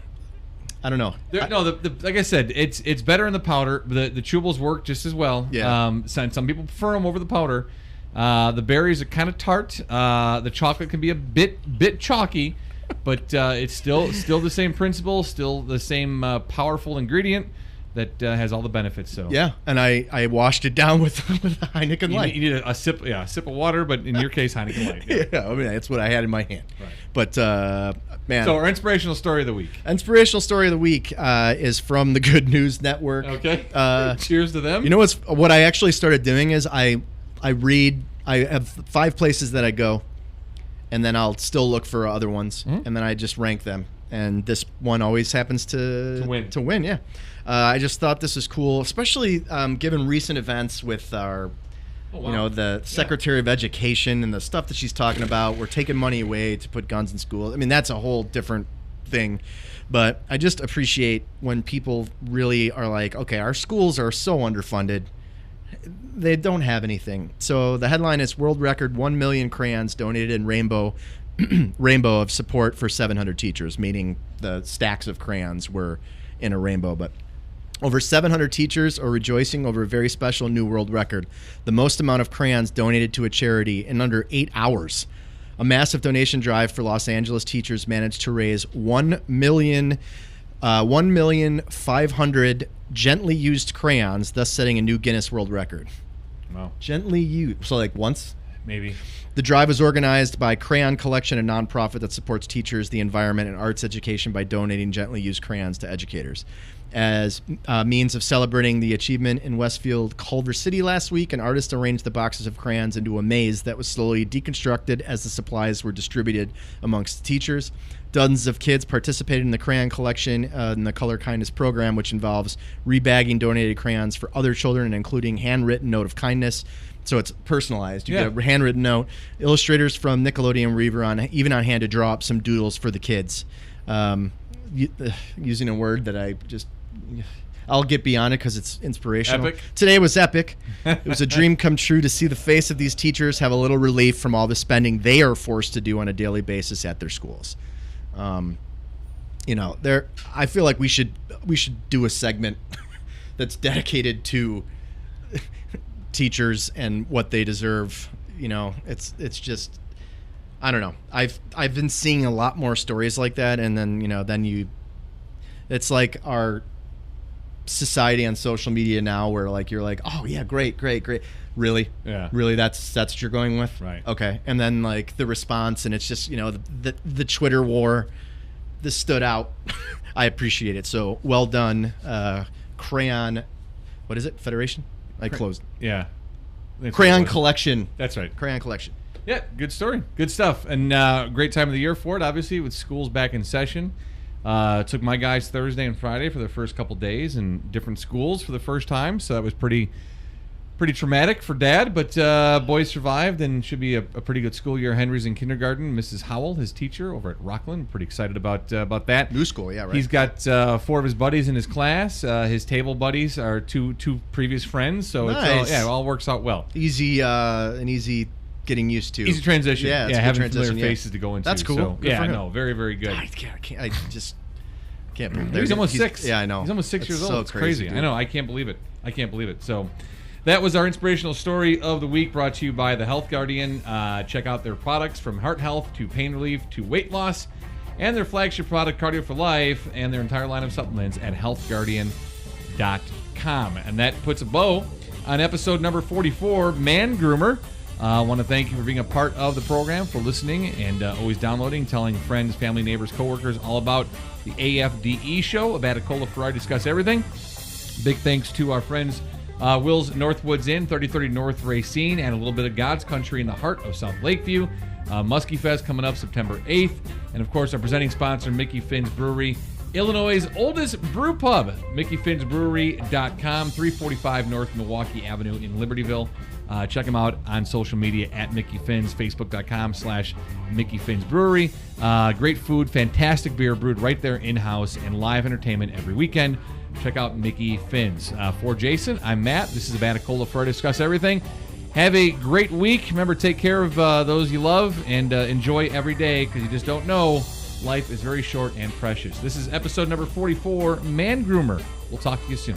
I don't know. Like I said, it's better in the powder. The chewables work just as well. Yeah. Some people prefer them over the powder. The berries are kind of tart. The chocolate can be a bit chalky, but it's still the same principle, still the same powerful ingredient that has all the benefits. So Yeah, and I washed it down with Heineken Light. you need a sip of water, but in your case, Heineken Light. Yeah. Yeah, I mean that's what I had in my hand. Right. But man, So our inspirational story of the week. inspirational story of the week is from the Good News Network. Okay. Cheers to them. You know what I actually started doing is I read. I have 5 places that I go, and then I'll still look for other ones, and then I just rank them. And this one always happens to win. To win, yeah. I just thought this is cool, especially given recent events with our, the Secretary of Education and the stuff that she's talking about. We're taking money away to put guns in schools. I mean, that's a whole different thing. But I just appreciate when people really are like, okay, our schools are so underfunded. They don't have anything. So the headline is World Record 1 million crayons donated in rainbow of support for 700 teachers, meaning the stacks of crayons were in a rainbow. But over 700 teachers are rejoicing over a very special new world record, the most amount of crayons donated to a charity in under 8 hours. A massive donation drive for Los Angeles teachers managed to raise 1,500,000 gently used crayons, thus setting a new Guinness World Record. Wow. Gently used, so like once. Maybe. The drive was organized by Crayon Collection, a nonprofit that supports teachers, the environment, and arts education by donating gently used crayons to educators. As means of celebrating the achievement in Westfield, Culver City last week, an artist arranged the boxes of crayons into a maze that was slowly deconstructed as the supplies were distributed amongst teachers. Dozens of kids participated in the crayon collection in the Color Kindness program, which involves rebagging donated crayons for other children and including handwritten note of kindness. So it's personalized. You get a handwritten note. Illustrators from Nickelodeon were even on hand to draw up some doodles for the kids. using a word that I'll get beyond it because it's inspirational. Epic. Today was epic. It was a dream come true to see the face of these teachers have a little relief from all the spending they are forced to do on a daily basis at their schools. I feel like we should do a segment that's dedicated to teachers and what they deserve. It's just, I don't know. I've been seeing a lot more stories like that, and then it's like our society on social media now, where like you're like, oh yeah, great, really, Yeah, really, that's what you're going with, right? Okay, and then like the response, and it's just the Twitter war. This stood out. I appreciate it. So well done, Crayon. What is it? Federation? I closed. Yeah. Crayon Collection. That's right. Crayon Collection. Yeah, good story. Good stuff. And great time of the year for it, obviously, with schools back in session. Took my guys Thursday and Friday for the first couple days in different schools for the first time. So that was pretty traumatic for Dad, but boys survived and should be a pretty good school year. Henry's in kindergarten. Mrs. Howell, his teacher over at Rockland, pretty excited about that. New school, yeah, right. He's got 4 of his buddies in his class. His table buddies are two previous friends, so nice. it all works out well. Easy getting used to. Easy transition. Yeah, it's a good having transition, familiar yeah. faces to go into. That's cool. So, Good for him. no, very, very good. I just can't believe He's almost 6. Yeah, I know. He's almost 6 years That's old. so It's crazy. dude. I know. I can't believe it. So that was our inspirational story of the week, brought to you by the Health Guardian. Check out their products from heart health to pain relief to weight loss, and their flagship product, Cardio for Life, and their entire line of supplements at healthguardian.com. And that puts a bow on episode number 44, Mangroomer. I want to thank you for being a part of the program, for listening, and always downloading, telling friends, family, neighbors, coworkers all about the AFDE show, a Batacola Ferrari Discuss Everything. Big thanks to our friends Will's Northwoods Inn, 3030 North Racine, and a little bit of God's Country in the heart of South Lakeview. Muskie Fest coming up September 8th. And, of course, our presenting sponsor, Mickey Finn's Brewery, Illinois' oldest brew pub, MickeyFinnsBrewery.com, 345 North Milwaukee Avenue in Libertyville. Check them out on social media at Mickey Finn's, Facebook.com/Mickey Finn's Brewery. Great food, fantastic beer brewed right there in-house, and live entertainment every weekend. Check out Mickey Finn's. For Jason, I'm Matt. This is a Batacola Ferrari Discuss Everything. Have a great week. Remember, take care of those you love, and enjoy every day, because you just don't know. Life is very short and precious. This is episode number 44, Mangroomer. We'll talk to you soon.